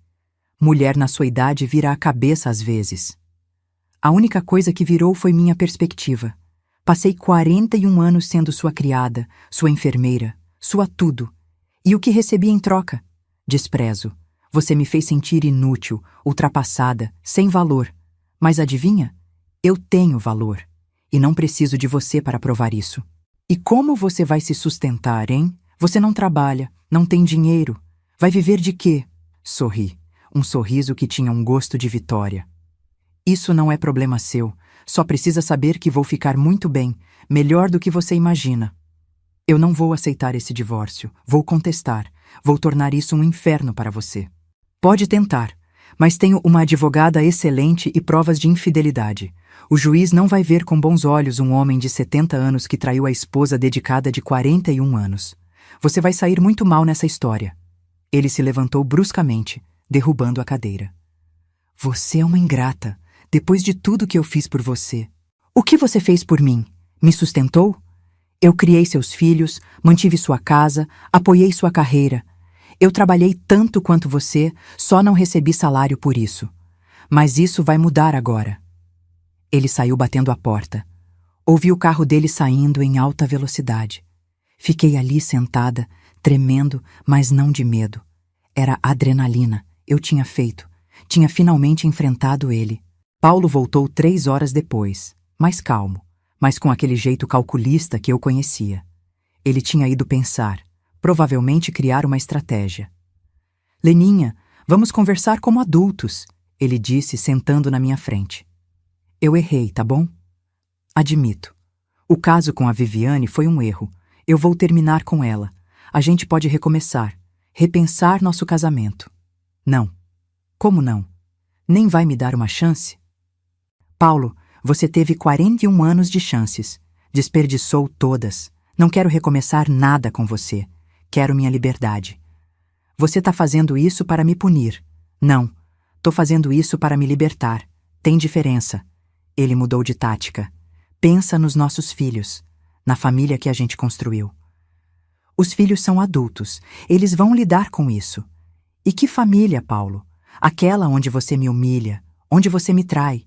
Mulher na sua idade vira a cabeça às vezes. A única coisa que virou foi minha perspectiva. Passei 41 anos sendo sua criada, sua enfermeira, sua tudo. E o que recebi em troca? Desprezo. Você me fez sentir inútil, ultrapassada, sem valor. Mas adivinha? Eu tenho valor. E não preciso de você para provar isso. E como você vai se sustentar, hein? Você não trabalha, não tem dinheiro. Vai viver de quê? Sorri. Um sorriso que tinha um gosto de vitória. Isso não é problema seu. Só precisa saber que vou ficar muito bem, melhor do que você imagina. Eu não vou aceitar esse divórcio. Vou contestar. Vou tornar isso um inferno para você. Pode tentar, mas tenho uma advogada excelente e provas de infidelidade. O juiz não vai ver com bons olhos um homem de 70 anos que traiu a esposa dedicada de 41 anos. Você vai sair muito mal nessa história. Ele se levantou bruscamente, derrubando a cadeira. Você é uma ingrata, depois de tudo que eu fiz por você. O que você fez por mim? Me sustentou? Eu criei seus filhos, mantive sua casa, apoiei sua carreira. Eu trabalhei tanto quanto você, só não recebi salário por isso. Mas isso vai mudar agora. Ele saiu batendo a porta. Ouvi o carro dele saindo em alta velocidade. Fiquei ali sentada, tremendo, mas não de medo. Era adrenalina. Eu tinha feito. Tinha finalmente enfrentado ele. Paulo voltou 3 horas depois, mais calmo, mas com aquele jeito calculista que eu conhecia. Ele tinha ido pensar, provavelmente criar uma estratégia. Leninha, vamos conversar como adultos, ele disse sentando na minha frente. Eu errei, tá bom? Admito. O caso com a Viviane foi um erro. Eu vou terminar com ela. A gente pode recomeçar, repensar nosso casamento. Não. Como não? Nem vai me dar uma chance? Paulo, você teve 41 anos de chances. Desperdiçou todas. Não quero recomeçar nada com você. Quero minha liberdade. Você tá fazendo isso para me punir. Não. Tô fazendo isso para me libertar. Tem diferença. Ele mudou de tática. Pensa nos nossos filhos, na família que a gente construiu. Os filhos são adultos. Eles vão lidar com isso. E que família, Paulo? Aquela onde você me humilha, onde você me trai.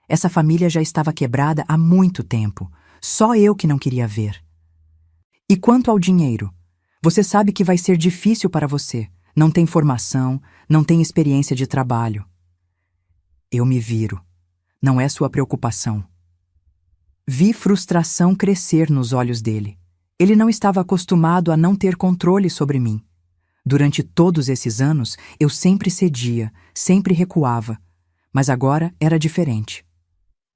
Essa família já estava quebrada há muito tempo. Só eu que não queria ver. E quanto ao dinheiro? Você sabe que vai ser difícil para você. Não tem formação, não tem experiência de trabalho. Eu me viro. Não é sua preocupação. Vi frustração crescer nos olhos dele. Ele não estava acostumado a não ter controle sobre mim. Durante todos esses anos, eu sempre cedia, sempre recuava. Mas agora era diferente.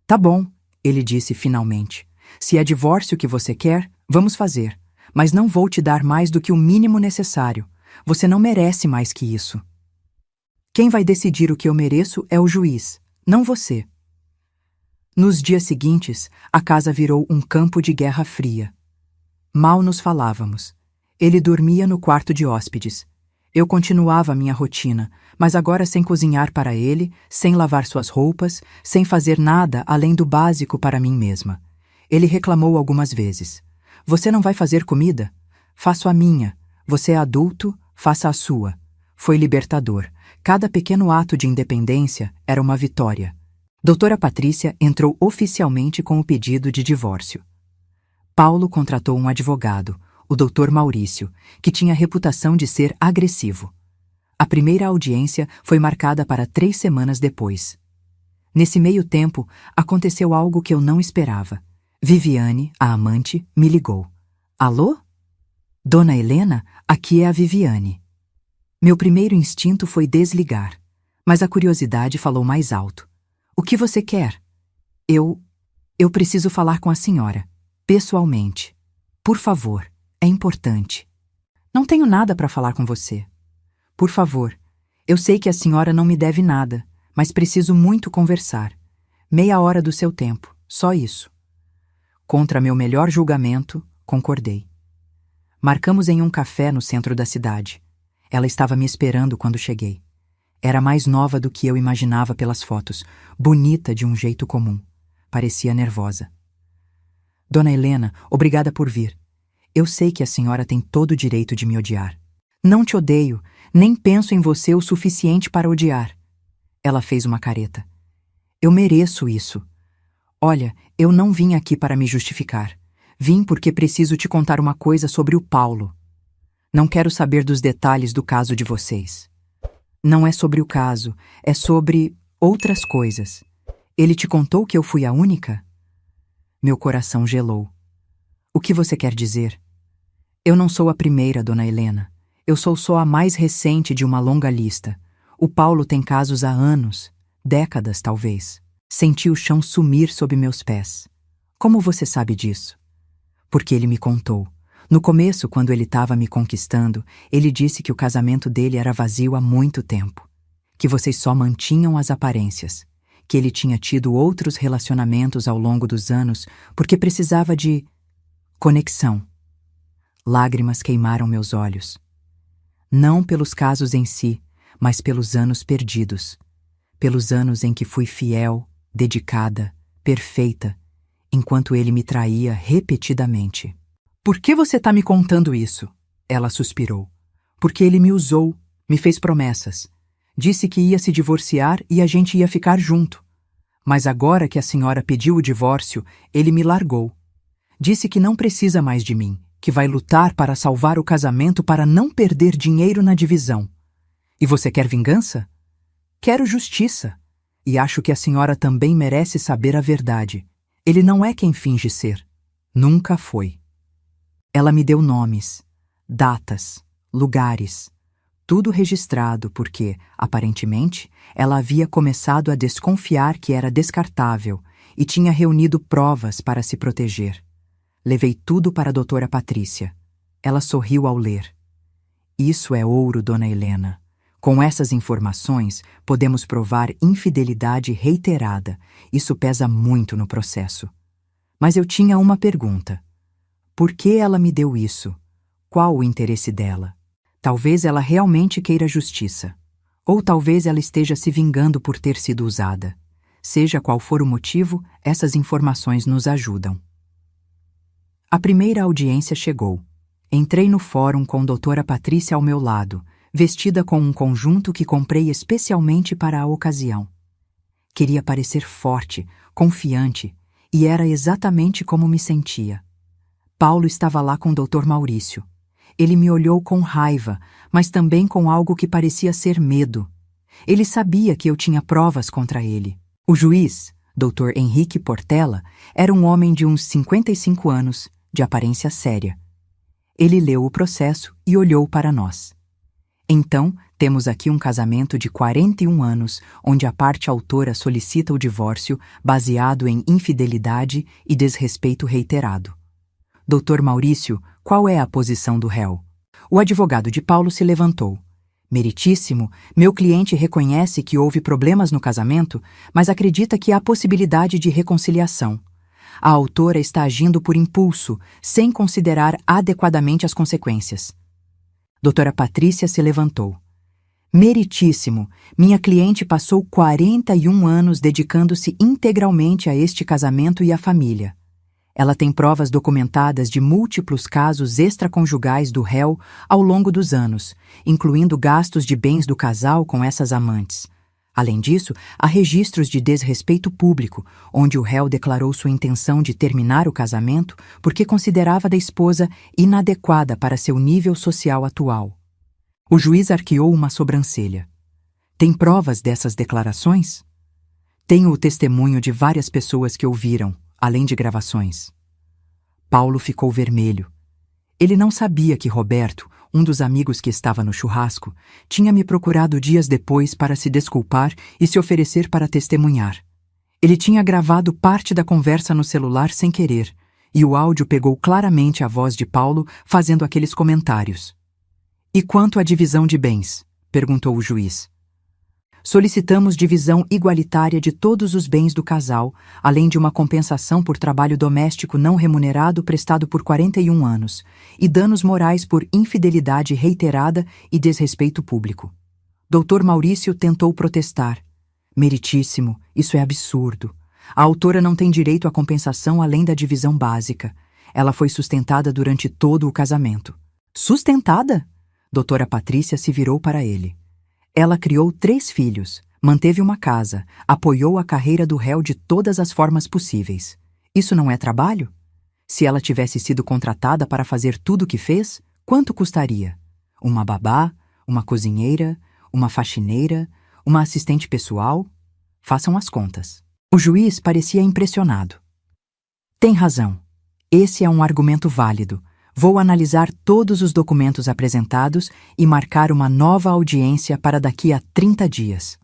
Tá bom, ele disse finalmente. Se é divórcio que você quer, vamos fazer. Mas não vou te dar mais do que o mínimo necessário. Você não merece mais que isso. Quem vai decidir o que eu mereço é o juiz, não você. Nos dias seguintes, a casa virou um campo de guerra fria. Mal nos falávamos. Ele dormia no quarto de hóspedes. Eu continuava minha rotina, mas agora sem cozinhar para ele, sem lavar suas roupas, sem fazer nada além do básico para mim mesma. Ele reclamou algumas vezes. Você não vai fazer comida? Faço a minha. Você é adulto, faça a sua. Foi libertador. Cada pequeno ato de independência era uma vitória. Doutora Patrícia entrou oficialmente com o pedido de divórcio. Paulo contratou um advogado, o Dr. Maurício, que tinha reputação de ser agressivo. A primeira audiência foi marcada para 3 semanas depois. Nesse meio tempo, aconteceu algo que eu não esperava. Viviane, a amante, me ligou. Alô? Dona Helena, aqui é a Viviane. Meu primeiro instinto foi desligar, mas a curiosidade falou mais alto. O que você quer? Eu preciso falar com a senhora, pessoalmente. Por favor, é importante. Não tenho nada para falar com você. Por favor, eu sei que a senhora não me deve nada, mas preciso muito conversar. Meia hora do seu tempo, só isso. Contra meu melhor julgamento, concordei. Marcamos em um café no centro da cidade. Ela estava me esperando quando cheguei. Era mais nova do que eu imaginava pelas fotos, bonita de um jeito comum. Parecia nervosa. Dona Helena, obrigada por vir. Eu sei que a senhora tem todo o direito de me odiar. Não te odeio, nem penso em você o suficiente para odiar. Ela fez uma careta. Eu mereço isso. Olha, eu não vim aqui para me justificar. Vim porque preciso te contar uma coisa sobre o Paulo. Não quero saber dos detalhes do caso de vocês. Não é sobre o caso, é sobre outras coisas. Ele te contou que eu fui a única? Meu coração gelou. O que você quer dizer? Eu não sou a primeira, dona Helena. Eu sou só a mais recente de uma longa lista. O Paulo tem casos há anos, décadas talvez. Senti o chão sumir sob meus pés. Como você sabe disso? Porque ele me contou. No começo, quando ele estava me conquistando, ele disse que o casamento dele era vazio há muito tempo. Que vocês só mantinham as aparências. Que ele tinha tido outros relacionamentos ao longo dos anos porque precisava de conexão. Lágrimas queimaram meus olhos. Não pelos casos em si, mas pelos anos perdidos. Pelos anos em que fui fiel, dedicada, perfeita, enquanto ele me traía repetidamente. Por que você está me contando isso? Ela suspirou. Porque ele me usou, me fez promessas. Disse que ia se divorciar e a gente ia ficar junto. Mas agora que a senhora pediu o divórcio, ele me largou. Disse que não precisa mais de mim, que vai lutar para salvar o casamento para não perder dinheiro na divisão. E você quer vingança? Quero justiça. E acho que a senhora também merece saber a verdade. Ele não é quem finge ser. Nunca foi. Ela me deu nomes, datas, lugares, tudo registrado porque, aparentemente, ela havia começado a desconfiar que era descartável e tinha reunido provas para se proteger. Levei tudo para a doutora Patrícia. Ela sorriu ao ler. Isso é ouro, dona Helena. Com essas informações, podemos provar infidelidade reiterada. Isso pesa muito no processo. Mas eu tinha uma pergunta. Por que ela me deu isso? Qual o interesse dela? Talvez ela realmente queira justiça. Ou talvez ela esteja se vingando por ter sido usada. Seja qual for o motivo, essas informações nos ajudam. A primeira audiência chegou. Entrei no fórum com a doutora Patrícia ao meu lado, vestida com um conjunto que comprei especialmente para a ocasião. Queria parecer forte, confiante, e era exatamente como me sentia. Paulo estava lá com o Dr. Maurício. Ele me olhou com raiva, mas também com algo que parecia ser medo. Ele sabia que eu tinha provas contra ele. O juiz, Dr. Henrique Portela, era um homem de uns 55 anos, de aparência séria. Ele leu o processo e olhou para nós. Então, temos aqui um casamento de 41 anos, onde a parte autora solicita o divórcio baseado em infidelidade e desrespeito reiterado. Dr. Maurício, qual é a posição do réu? O advogado de Paulo se levantou. Meritíssimo, meu cliente reconhece que houve problemas no casamento, mas acredita que há possibilidade de reconciliação. A autora está agindo por impulso, sem considerar adequadamente as consequências. Doutora Patrícia se levantou. Meritíssimo, minha cliente passou 41 anos dedicando-se integralmente a este casamento e à família. Ela tem provas documentadas de múltiplos casos extraconjugais do réu ao longo dos anos, incluindo gastos de bens do casal com essas amantes. Além disso, há registros de desrespeito público, onde o réu declarou sua intenção de terminar o casamento porque considerava da esposa inadequada para seu nível social atual. O juiz arqueou uma sobrancelha. Tem provas dessas declarações? Tenho o testemunho de várias pessoas que ouviram, além de gravações. Paulo ficou vermelho. Ele não sabia que Roberto, um dos amigos que estava no churrasco, tinha me procurado dias depois para se desculpar e se oferecer para testemunhar. Ele tinha gravado parte da conversa no celular sem querer, e o áudio pegou claramente a voz de Paulo fazendo aqueles comentários. E quanto à divisão de bens? Perguntou o juiz. Solicitamos divisão igualitária de todos os bens do casal, além de uma compensação por trabalho doméstico não remunerado prestado por 41 anos, e danos morais por infidelidade reiterada e desrespeito público. Dr. Maurício tentou protestar. Meritíssimo, isso é absurdo. A autora não tem direito à compensação além da divisão básica. Ela foi sustentada durante todo o casamento. Sustentada? Doutora Patrícia se virou para ele. Ela criou 3 filhos, manteve uma casa, apoiou a carreira do réu de todas as formas possíveis. Isso não é trabalho? Se ela tivesse sido contratada para fazer tudo o que fez, quanto custaria? Uma babá, uma cozinheira, uma faxineira, uma assistente pessoal? Façam as contas. O juiz parecia impressionado. Tem razão. Esse é um argumento válido. Vou analisar todos os documentos apresentados e marcar uma nova audiência para daqui a 30 dias.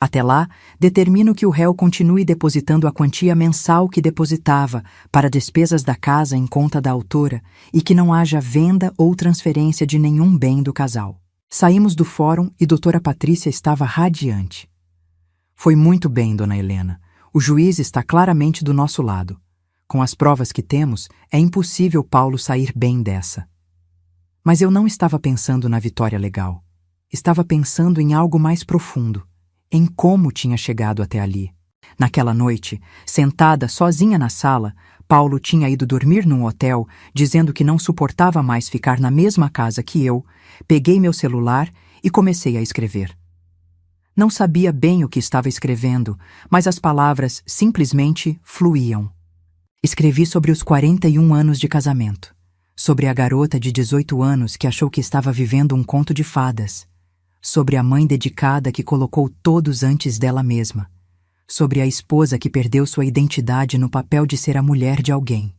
Até lá, determino que o réu continue depositando a quantia mensal que depositava para despesas da casa em conta da autora e que não haja venda ou transferência de nenhum bem do casal. Saímos do fórum e doutora Patrícia estava radiante. Foi muito bem, dona Helena. O juiz está claramente do nosso lado. Com as provas que temos, é impossível Paulo sair bem dessa. Mas eu não estava pensando na vitória legal. Estava pensando em algo mais profundo, em como tinha chegado até ali. Naquela noite, sentada sozinha na sala, Paulo tinha ido dormir num hotel, dizendo que não suportava mais ficar na mesma casa que eu. Peguei meu celular e comecei a escrever. Não sabia bem o que estava escrevendo, mas as palavras simplesmente fluíam. Escrevi sobre os 41 anos de casamento, sobre a garota de 18 anos que achou que estava vivendo um conto de fadas, sobre a mãe dedicada que colocou todos antes dela mesma, sobre a esposa que perdeu sua identidade no papel de ser a mulher de alguém,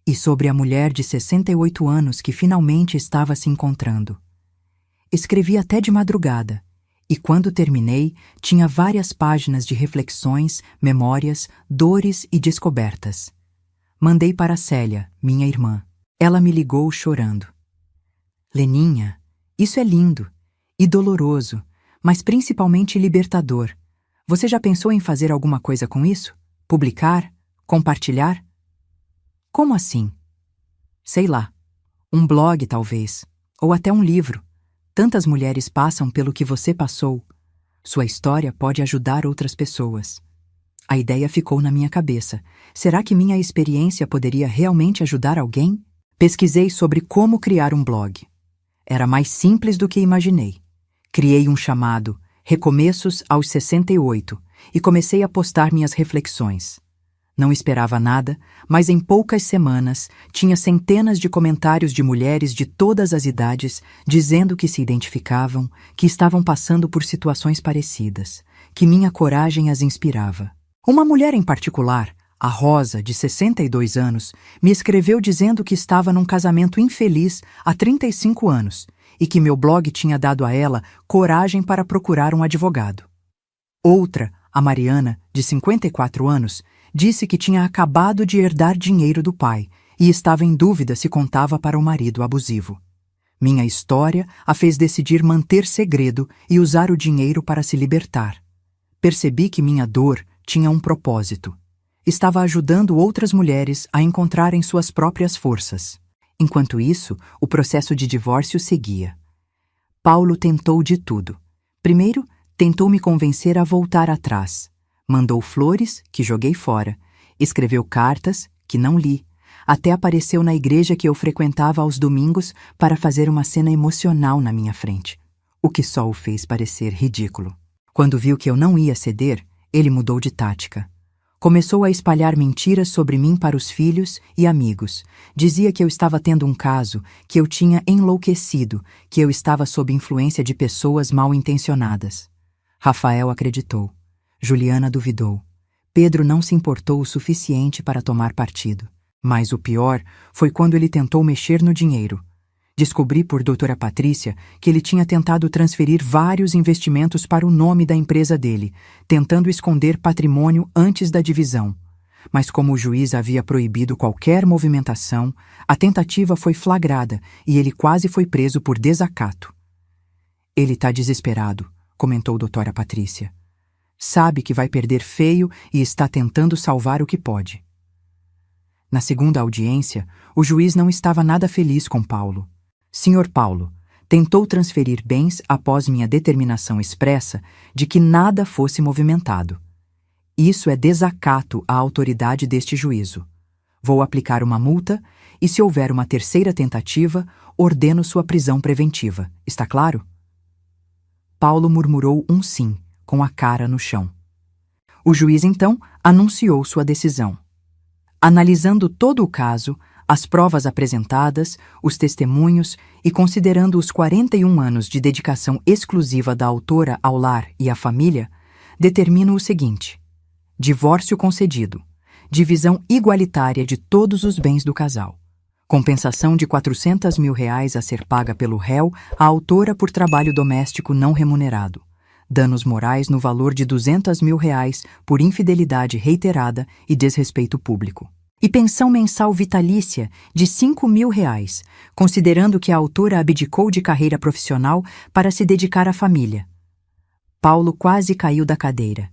e sobre a mulher de 68 anos que finalmente estava se encontrando. Escrevi até de madrugada, e quando terminei, tinha várias páginas de reflexões, memórias, dores e descobertas. Mandei para Célia, minha irmã. Ela me ligou chorando. Leninha, isso é lindo e doloroso, mas principalmente libertador. Você já pensou em fazer alguma coisa com isso? Publicar? Compartilhar? Como assim? Sei lá. Um blog, talvez. Ou até um livro. Tantas mulheres passam pelo que você passou. Sua história pode ajudar outras pessoas. A ideia ficou na minha cabeça. Será que minha experiência poderia realmente ajudar alguém? Pesquisei sobre como criar um blog. Era mais simples do que imaginei. Criei um chamado Recomeços aos 68 e comecei a postar minhas reflexões. Não esperava nada, mas em poucas semanas tinha centenas de comentários de mulheres de todas as idades dizendo que se identificavam, que estavam passando por situações parecidas, que minha coragem as inspirava. Uma mulher em particular, a Rosa, de 62 anos, me escreveu dizendo que estava num casamento infeliz há 35 anos e que meu blog tinha dado a ela coragem para procurar um advogado. Outra, a Mariana, de 54 anos, disse que tinha acabado de herdar dinheiro do pai e estava em dúvida se contava para o marido abusivo. Minha história a fez decidir manter segredo e usar o dinheiro para se libertar. Percebi que minha dor tinha um propósito. Estava ajudando outras mulheres a encontrarem suas próprias forças. Enquanto isso, o processo de divórcio seguia. Paulo tentou de tudo. Primeiro, tentou me convencer a voltar atrás. Mandou flores, que joguei fora. Escreveu cartas, que não li. Até apareceu na igreja que eu frequentava aos domingos para fazer uma cena emocional na minha frente, o que só o fez parecer ridículo. Quando viu que eu não ia ceder, ele mudou de tática. Começou a espalhar mentiras sobre mim para os filhos e amigos. Dizia que eu estava tendo um caso, que eu tinha enlouquecido, que eu estava sob influência de pessoas mal intencionadas. Rafael acreditou. Juliana duvidou. Pedro não se importou o suficiente para tomar partido. Mas o pior foi quando ele tentou mexer no dinheiro. Descobri por doutora Patrícia que ele tinha tentado transferir vários investimentos para o nome da empresa dele, tentando esconder patrimônio antes da divisão. Mas como o juiz havia proibido qualquer movimentação, a tentativa foi flagrada e ele quase foi preso por desacato. Ele está desesperado, comentou doutora Patrícia. Sabe que vai perder feio e está tentando salvar o que pode. Na segunda audiência, o juiz não estava nada feliz com Paulo. Senhor Paulo, tentou transferir bens após minha determinação expressa de que nada fosse movimentado. Isso é desacato à autoridade deste juízo. Vou aplicar uma multa e, se houver uma terceira tentativa, ordeno sua prisão preventiva. Está claro? Paulo murmurou um sim, com a cara no chão. O juiz, então, anunciou sua decisão. Analisando todo o caso, as provas apresentadas, os testemunhos e considerando os 41 anos de dedicação exclusiva da autora ao lar e à família, determino o seguinte: divórcio concedido, divisão igualitária de todos os bens do casal, compensação de R$ 400 mil a ser paga pelo réu à autora por trabalho doméstico não remunerado, danos morais no valor de R$ 200 mil por infidelidade reiterada e desrespeito público. E pensão mensal vitalícia de R$ 5 mil, considerando que a autora abdicou de carreira profissional para se dedicar à família. Paulo quase caiu da cadeira.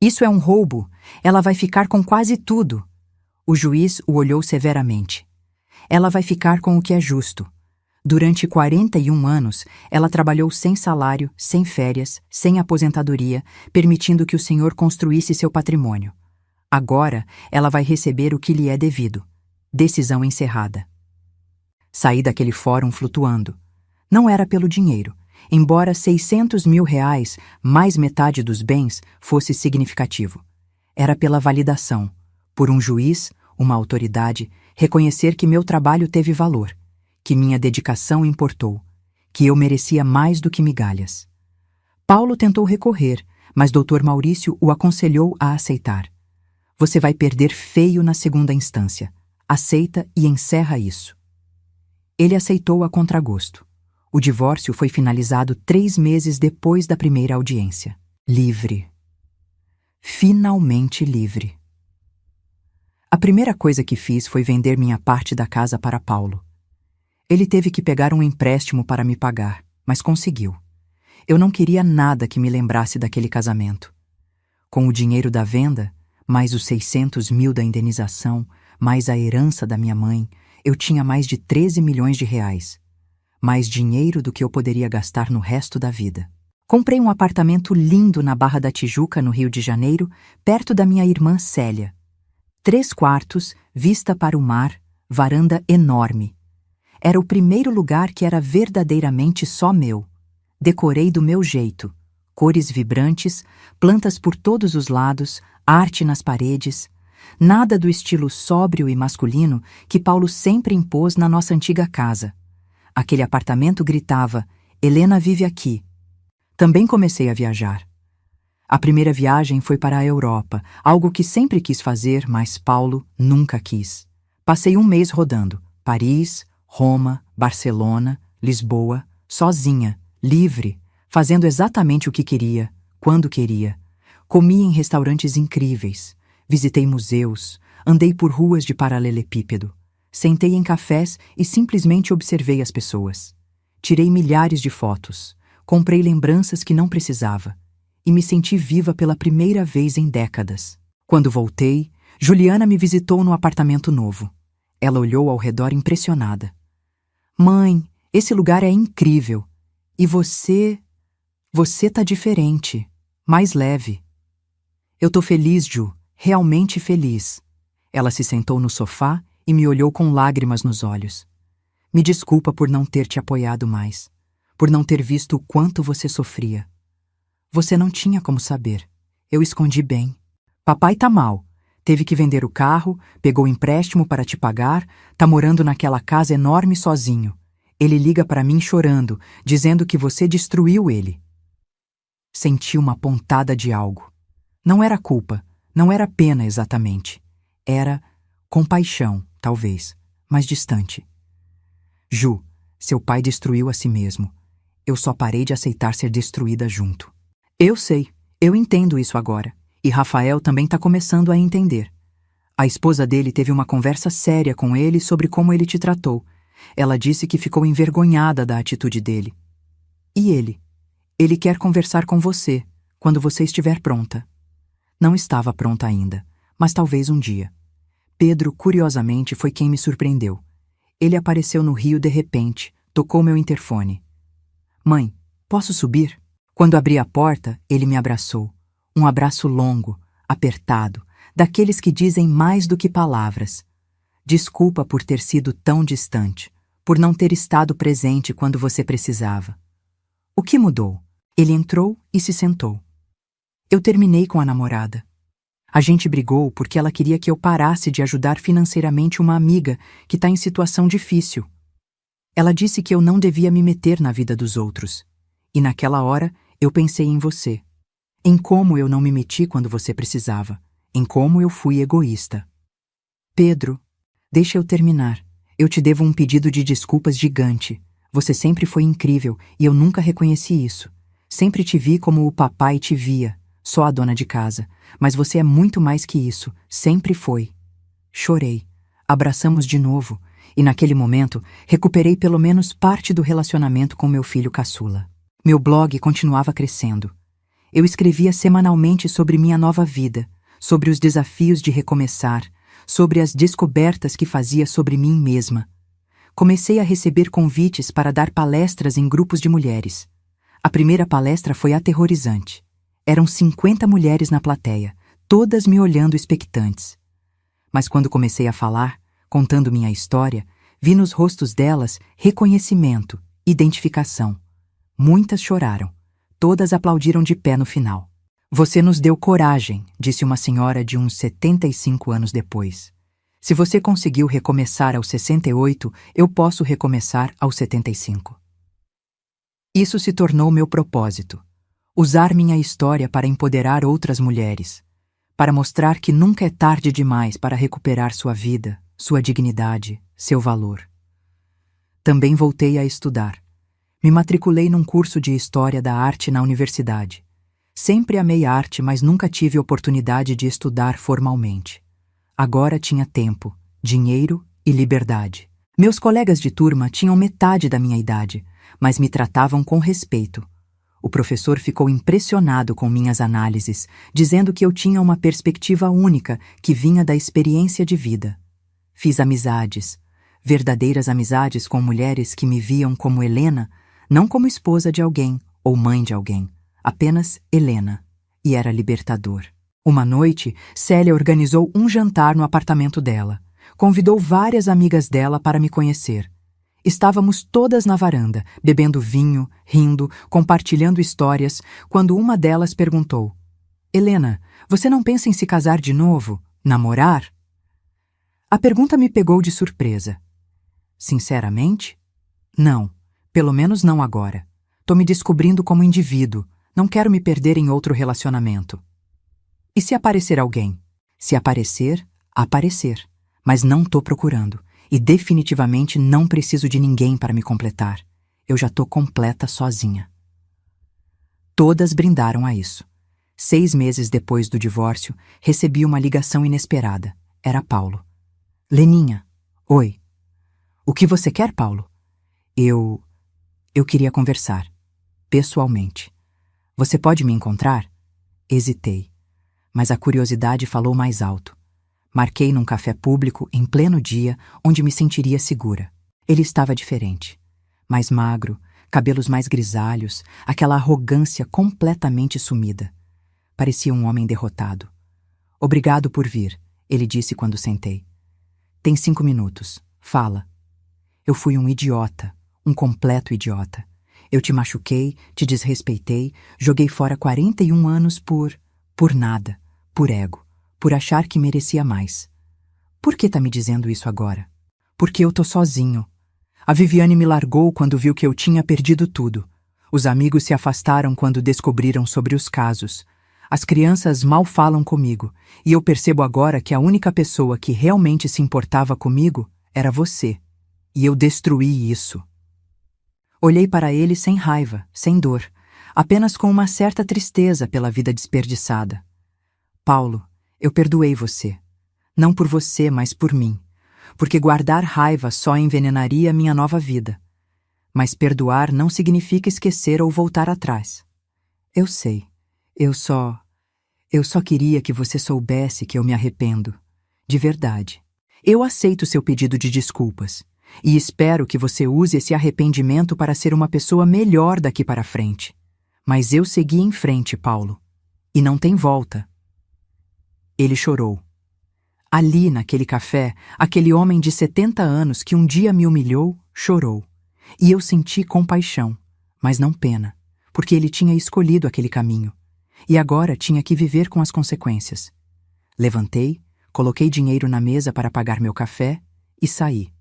Isso é um roubo. Ela vai ficar com quase tudo. O juiz o olhou severamente. Ela vai ficar com o que é justo. Durante 41 anos, ela trabalhou sem salário, sem férias, sem aposentadoria, permitindo que o senhor construísse seu patrimônio. Agora, ela vai receber o que lhe é devido. Decisão encerrada. Saí daquele fórum flutuando. Não era pelo dinheiro, embora R$ 600 mil, mais metade dos bens, fosse significativo. Era pela validação, por um juiz, uma autoridade, reconhecer que meu trabalho teve valor, que minha dedicação importou, que eu merecia mais do que migalhas. Paulo tentou recorrer, mas Dr. Maurício o aconselhou a aceitar. Você vai perder feio na segunda instância. Aceita e encerra isso. Ele aceitou a contragosto. O divórcio foi finalizado 3 meses depois da primeira audiência. Livre. Finalmente livre. A primeira coisa que fiz foi vender minha parte da casa para Paulo. Ele teve que pegar um empréstimo para me pagar, mas conseguiu. Eu não queria nada que me lembrasse daquele casamento. Com o dinheiro da venda, mais os 600 mil da indenização, mais a herança da minha mãe, eu tinha mais de 13 milhões de reais. Mais dinheiro do que eu poderia gastar no resto da vida. Comprei um apartamento lindo na Barra da Tijuca, no Rio de Janeiro, perto da minha irmã Célia. 3 quartos, vista para o mar, varanda enorme. Era o primeiro lugar que era verdadeiramente só meu. Decorei do meu jeito. Cores vibrantes, plantas por todos os lados, arte nas paredes. Nada do estilo sóbrio e masculino que Paulo sempre impôs na nossa antiga casa. Aquele apartamento gritava: Helena vive aqui. Também comecei a viajar. A primeira viagem foi para a Europa, algo que sempre quis fazer, mas Paulo nunca quis. Passei 1 mês rodando. Paris, Roma, Barcelona, Lisboa, sozinha, livre, fazendo exatamente o que queria, quando queria. Comi em restaurantes incríveis, visitei museus, andei por ruas de paralelepípedo, sentei em cafés e simplesmente observei as pessoas. Tirei milhares de fotos, comprei lembranças que não precisava e me senti viva pela primeira vez em décadas. Quando voltei, Juliana me visitou no apartamento novo. Ela olhou ao redor impressionada. Mãe, esse lugar é incrível. E você tá diferente, mais leve. Eu tô feliz, Ju, realmente feliz. Ela se sentou no sofá e me olhou com lágrimas nos olhos. Me desculpa por não ter te apoiado mais, por não ter visto o quanto você sofria. Você não tinha como saber. Eu escondi bem. Papai tá mal. Teve que vender o carro, pegou empréstimo para te pagar, tá morando naquela casa enorme sozinho. Ele liga para mim chorando, dizendo que você destruiu ele. Senti uma pontada de algo. Não era culpa, não era pena exatamente. Era compaixão, talvez, mas distante. Ju, seu pai destruiu a si mesmo. Eu só parei de aceitar ser destruída junto. Eu sei, eu entendo isso agora. E Rafael também está começando a entender. A esposa dele teve uma conversa séria com ele sobre como ele te tratou. Ela disse que ficou envergonhada da atitude dele. E ele? Ele quer conversar com você, quando você estiver pronta. Não estava pronta ainda, mas talvez um dia. Pedro, curiosamente, foi quem me surpreendeu. Ele apareceu no Rio de repente, tocou meu interfone. Mãe, posso subir? Quando abri a porta, ele me abraçou. Um abraço longo, apertado, daqueles que dizem mais do que palavras. Desculpa por ter sido tão distante, por não ter estado presente quando você precisava. O que mudou? Ele entrou e se sentou. Eu terminei com a namorada. A gente brigou porque ela queria que eu parasse de ajudar financeiramente uma amiga que está em situação difícil. Ela disse que eu não devia me meter na vida dos outros. E naquela hora, eu pensei em você. Em como eu não me meti quando você precisava. Em como eu fui egoísta. Pedro, deixa eu terminar. Eu te devo um pedido de desculpas gigante. Você sempre foi incrível e eu nunca reconheci isso. Sempre te vi como o papai te via, só a dona de casa. Mas você é muito mais que isso, sempre foi. Chorei. Abraçamos de novo. E naquele momento, recuperei pelo menos parte do relacionamento com meu filho caçula. Meu blog continuava crescendo. Eu escrevia semanalmente sobre minha nova vida, sobre os desafios de recomeçar, sobre as descobertas que fazia sobre mim mesma. Comecei a receber convites para dar palestras em grupos de mulheres. A primeira palestra foi aterrorizante. Eram 50 mulheres na plateia, todas me olhando expectantes. Mas quando comecei a falar, contando minha história, vi nos rostos delas reconhecimento, identificação. Muitas choraram. Todas aplaudiram de pé no final. Você nos deu coragem, disse uma senhora de uns 75 anos depois. Se você conseguiu recomeçar aos 68, eu posso recomeçar aos 75. Isso se tornou meu propósito. Usar minha história para empoderar outras mulheres. Para mostrar que nunca é tarde demais para recuperar sua vida, sua dignidade, seu valor. Também voltei a estudar. Me matriculei num curso de História da Arte na universidade. Sempre amei arte, mas nunca tive oportunidade de estudar formalmente. Agora tinha tempo, dinheiro e liberdade. Meus colegas de turma tinham metade da minha idade, mas me tratavam com respeito. O professor ficou impressionado com minhas análises, dizendo que eu tinha uma perspectiva única que vinha da experiência de vida. Fiz amizades, verdadeiras amizades com mulheres que me viam como Helena, não como esposa de alguém ou mãe de alguém, apenas Helena, e era libertador. Uma noite, Célia organizou um jantar no apartamento dela. Convidou várias amigas dela para me conhecer. Estávamos todas na varanda, bebendo vinho, rindo, compartilhando histórias, quando uma delas perguntou: Helena, você não pensa em se casar de novo? Namorar? A pergunta me pegou de surpresa. Sinceramente? Não, pelo menos não agora. Tô me descobrindo como indivíduo, não quero me perder em outro relacionamento. E se aparecer alguém? Se aparecer, aparecer. Mas não tô procurando. E definitivamente não preciso de ninguém para me completar. Eu já tô completa sozinha. Todas brindaram a isso. 6 meses depois do divórcio, recebi uma ligação inesperada. Era Paulo. Leninha. Oi. O que você quer, Paulo? Eu queria conversar. Pessoalmente. Você pode me encontrar? Hesitei. Mas a curiosidade falou mais alto. Marquei num café público em pleno dia, onde me sentiria segura. Ele estava diferente. Mais magro, cabelos mais grisalhos, aquela arrogância completamente sumida. Parecia um homem derrotado. Obrigado por vir, ele disse quando sentei. Tem 5 minutos. Fala. Eu fui um idiota, um completo idiota. Eu te machuquei, te desrespeitei, joguei fora 41 anos por nada, por ego. Por achar que merecia mais. Por que tá me dizendo isso agora? Porque eu tô sozinho. A Viviane me largou quando viu que eu tinha perdido tudo. Os amigos se afastaram quando descobriram sobre os casos. As crianças mal falam comigo, e eu percebo agora que a única pessoa que realmente se importava comigo era você. E eu destruí isso. Olhei para ele sem raiva, sem dor, apenas com uma certa tristeza pela vida desperdiçada. Paulo, eu perdoei você. Não por você, mas por mim. Porque guardar raiva só envenenaria minha nova vida. Mas perdoar não significa esquecer ou voltar atrás. Eu sei. Eu só queria que você soubesse que eu me arrependo. De verdade. Eu aceito seu pedido de desculpas. E espero que você use esse arrependimento para ser uma pessoa melhor daqui para frente. Mas eu segui em frente, Paulo. E não tem volta. Ele chorou. Ali, naquele café, aquele homem de 70 anos que um dia me humilhou, chorou. E eu senti compaixão, mas não pena, porque ele tinha escolhido aquele caminho. E agora tinha que viver com as consequências. Levantei, coloquei dinheiro na mesa para pagar meu café e saí.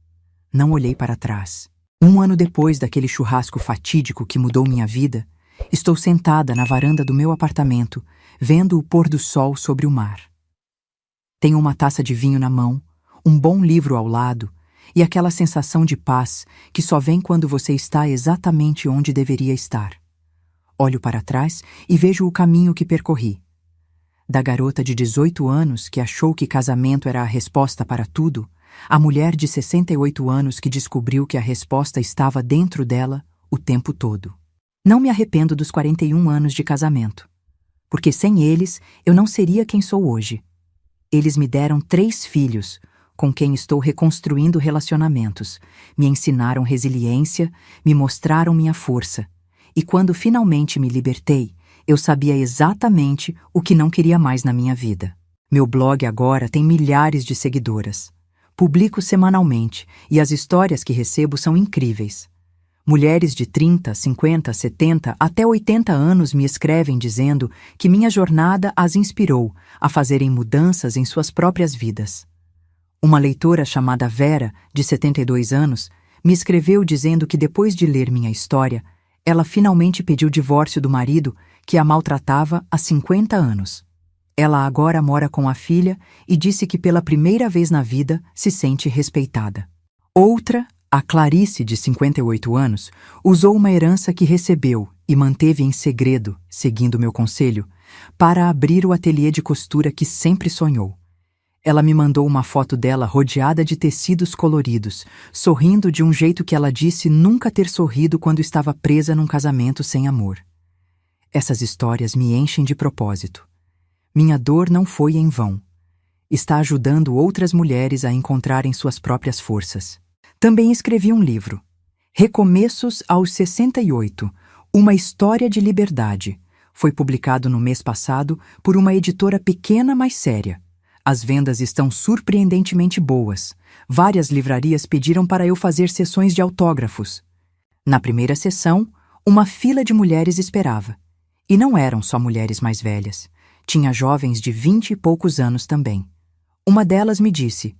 Não olhei para trás. 1 ano depois daquele churrasco fatídico que mudou minha vida, estou sentada na varanda do meu apartamento, vendo o pôr do sol sobre o mar. Tenho uma taça de vinho na mão, um bom livro ao lado e aquela sensação de paz que só vem quando você está exatamente onde deveria estar. Olho para trás e vejo o caminho que percorri. Da garota de 18 anos que achou que casamento era a resposta para tudo, à mulher de 68 anos que descobriu que a resposta estava dentro dela o tempo todo. Não me arrependo dos 41 anos de casamento, porque sem eles eu não seria quem sou hoje. Eles me deram 3 filhos, com quem estou reconstruindo relacionamentos, me ensinaram resiliência, me mostraram minha força. E quando finalmente me libertei, eu sabia exatamente o que não queria mais na minha vida. Meu blog agora tem milhares de seguidoras. Publico semanalmente e as histórias que recebo são incríveis. Mulheres de 30, 50, 70 até 80 anos me escrevem dizendo que minha jornada as inspirou a fazerem mudanças em suas próprias vidas. Uma leitora chamada Vera, de 72 anos, me escreveu dizendo que depois de ler minha história, ela finalmente pediu divórcio do marido que a maltratava há 50 anos. Ela agora mora com a filha e disse que pela primeira vez na vida se sente respeitada. Outra, a Clarice, de 58 anos, usou uma herança que recebeu e manteve em segredo, seguindo meu conselho, para abrir o ateliê de costura que sempre sonhou. Ela me mandou uma foto dela rodeada de tecidos coloridos, sorrindo de um jeito que ela disse nunca ter sorrido quando estava presa num casamento sem amor. Essas histórias me enchem de propósito. Minha dor não foi em vão. Está ajudando outras mulheres a encontrarem suas próprias forças. Também escrevi um livro, Recomeços aos 68, uma história de liberdade. Foi publicado no mês passado por uma editora pequena, mas séria. As vendas estão surpreendentemente boas. Várias livrarias pediram para eu fazer sessões de autógrafos. Na primeira sessão, uma fila de mulheres esperava. E não eram só mulheres mais velhas. Tinha jovens de 20 e poucos anos também. Uma delas me disse: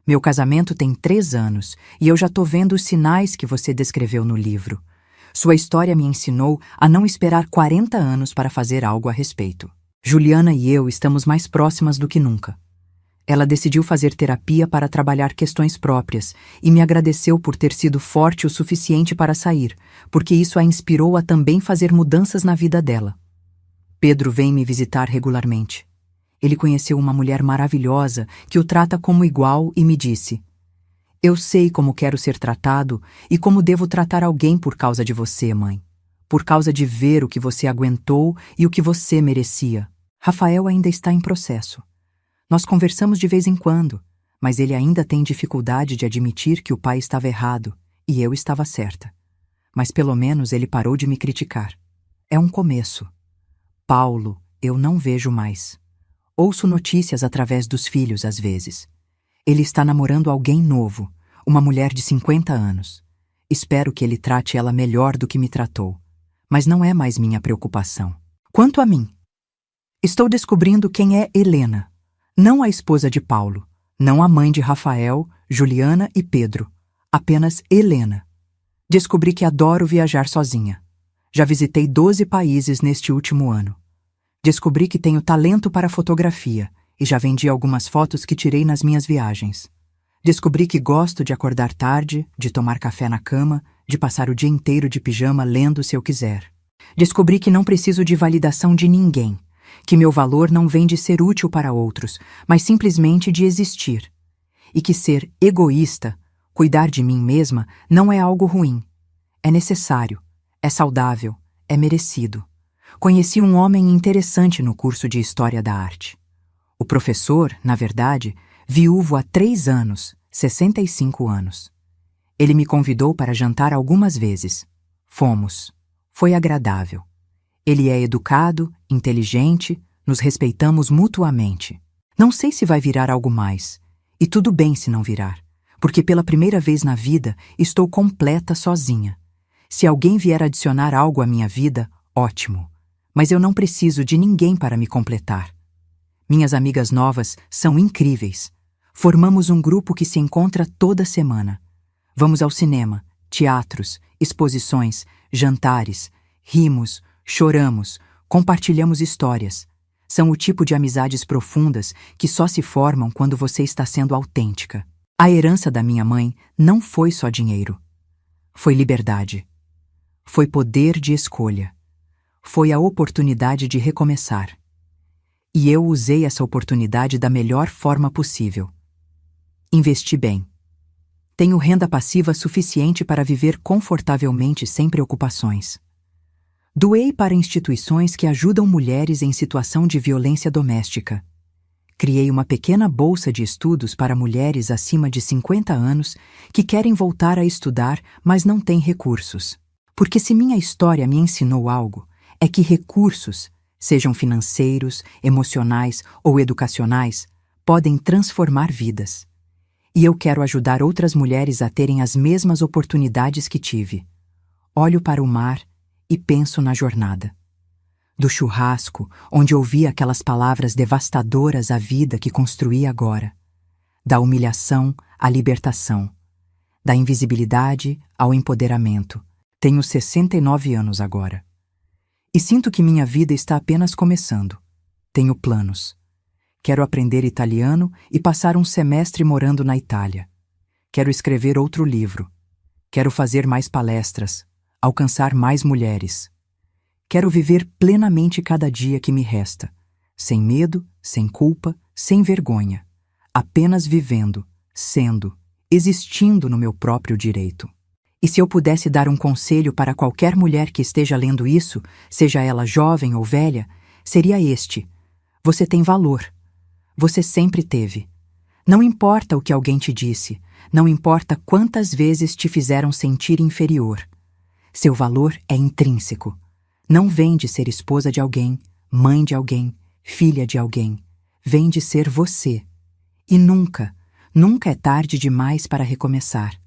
"Meu casamento tem 3 anos e eu já tô vendo os sinais que você descreveu no livro. Sua história me ensinou a não esperar 40 anos para fazer algo a respeito." Juliana e eu estamos mais próximas do que nunca. Ela decidiu fazer terapia para trabalhar questões próprias e me agradeceu por ter sido forte o suficiente para sair, porque isso a inspirou a também fazer mudanças na vida dela. Pedro vem me visitar regularmente. Ele conheceu uma mulher maravilhosa que o trata como igual e me disse: "Eu sei como quero ser tratado e como devo tratar alguém por causa de você, mãe. Por causa de ver o que você aguentou e o que você merecia." Rafael ainda está em processo. Nós conversamos de vez em quando, mas ele ainda tem dificuldade de admitir que o pai estava errado e eu estava certa. Mas pelo menos ele parou de me criticar. É um começo. Paulo, eu não vejo mais. Ouço notícias através dos filhos às vezes. Ele está namorando alguém novo, uma mulher de 50 anos. Espero que ele trate ela melhor do que me tratou. Mas não é mais minha preocupação. Quanto a mim, estou descobrindo quem é Helena. Não a esposa de Paulo, não a mãe de Rafael, Juliana e Pedro. Apenas Helena. Descobri que adoro viajar sozinha. Já visitei 12 países neste último ano. Descobri que tenho talento para fotografia e já vendi algumas fotos que tirei nas minhas viagens. Descobri que gosto de acordar tarde, de tomar café na cama, de passar o dia inteiro de pijama lendo se eu quiser. Descobri que não preciso de validação de ninguém, que meu valor não vem de ser útil para outros, mas simplesmente de existir. E que ser egoísta, cuidar de mim mesma, não é algo ruim. É necessário, é saudável, é merecido. Conheci um homem interessante no curso de História da Arte. O professor, na verdade, viúvo há 3 anos, 65 anos. Ele me convidou para jantar algumas vezes. Fomos. Foi agradável. Ele é educado, inteligente, nos respeitamos mutuamente. Não sei se vai virar algo mais, e tudo bem se não virar, porque pela primeira vez na vida estou completa sozinha. Se alguém vier adicionar algo à minha vida, ótimo, mas eu não preciso de ninguém para me completar. Minhas amigas novas são incríveis. Formamos um grupo que se encontra toda semana. Vamos ao cinema, teatros, exposições, jantares, rimos, choramos, compartilhamos histórias. São o tipo de amizades profundas que só se formam quando você está sendo autêntica. A herança da minha mãe não foi só dinheiro. Foi liberdade. Foi poder de escolha. Foi a oportunidade de recomeçar. E eu usei essa oportunidade da melhor forma possível. Investi bem. Tenho renda passiva suficiente para viver confortavelmente sem preocupações. Doei para instituições que ajudam mulheres em situação de violência doméstica. Criei uma pequena bolsa de estudos para mulheres acima de 50 anos que querem voltar a estudar, mas não têm recursos. Porque se minha história me ensinou algo, é que recursos, sejam financeiros, emocionais ou educacionais, podem transformar vidas. E eu quero ajudar outras mulheres a terem as mesmas oportunidades que tive. Olho para o mar e penso na jornada. Do churrasco, onde ouvi aquelas palavras devastadoras à vida que construí agora. Da humilhação à libertação. Da invisibilidade ao empoderamento. Tenho 69 anos agora. E sinto que minha vida está apenas começando. Tenho planos. Quero aprender italiano e passar um semestre morando na Itália. Quero escrever outro livro. Quero fazer mais palestras, alcançar mais mulheres. Quero viver plenamente cada dia que me resta, sem medo, sem culpa, sem vergonha, apenas vivendo, sendo, existindo no meu próprio direito. E se eu pudesse dar um conselho para qualquer mulher que esteja lendo isso, seja ela jovem ou velha, seria este: você tem valor. Você sempre teve. Não importa o que alguém te disse, não importa quantas vezes te fizeram sentir inferior. Seu valor é intrínseco. Não vem de ser esposa de alguém, mãe de alguém, filha de alguém. Vem de ser você. E nunca, nunca é tarde demais para recomeçar,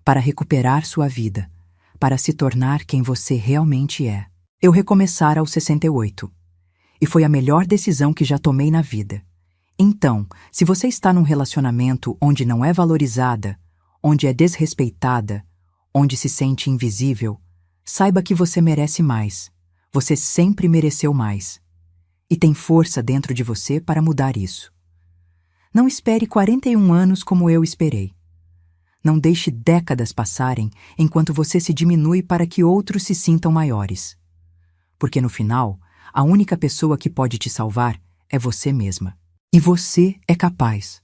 para recuperar sua vida, para se tornar quem você realmente é. Eu recomeçara aos 68. E foi a melhor decisão que já tomei na vida. Então, se você está num relacionamento onde não é valorizada, onde é desrespeitada, onde se sente invisível, saiba que você merece mais. Você sempre mereceu mais. E tem força dentro de você para mudar isso. Não espere 41 anos como eu esperei. Não deixe décadas passarem enquanto você se diminui para que outros se sintam maiores. Porque no final, a única pessoa que pode te salvar é você mesma. E você é capaz.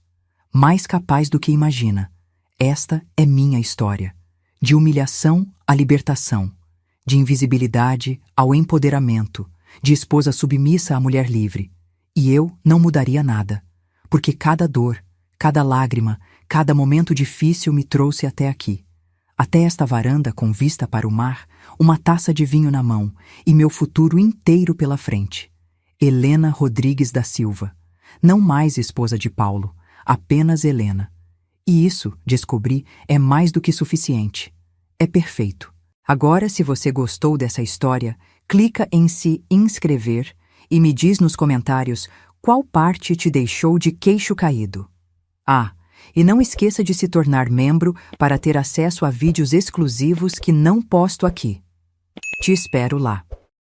Mais capaz do que imagina. Esta é minha história. De humilhação à libertação. De invisibilidade ao empoderamento. De esposa submissa à mulher livre. E eu não mudaria nada. Porque cada dor, cada lágrima, cada momento difícil me trouxe até aqui. Até esta varanda com vista para o mar, uma taça de vinho na mão e meu futuro inteiro pela frente. Helena Rodrigues da Silva. Não mais esposa de Paulo, apenas Helena. E isso, descobri, é mais do que suficiente. É perfeito. Agora, se você gostou dessa história, clica em se inscrever e me diz nos comentários qual parte te deixou de queixo caído. Ah, e não esqueça de se tornar membro para ter acesso a vídeos exclusivos que não posto aqui. Te espero lá.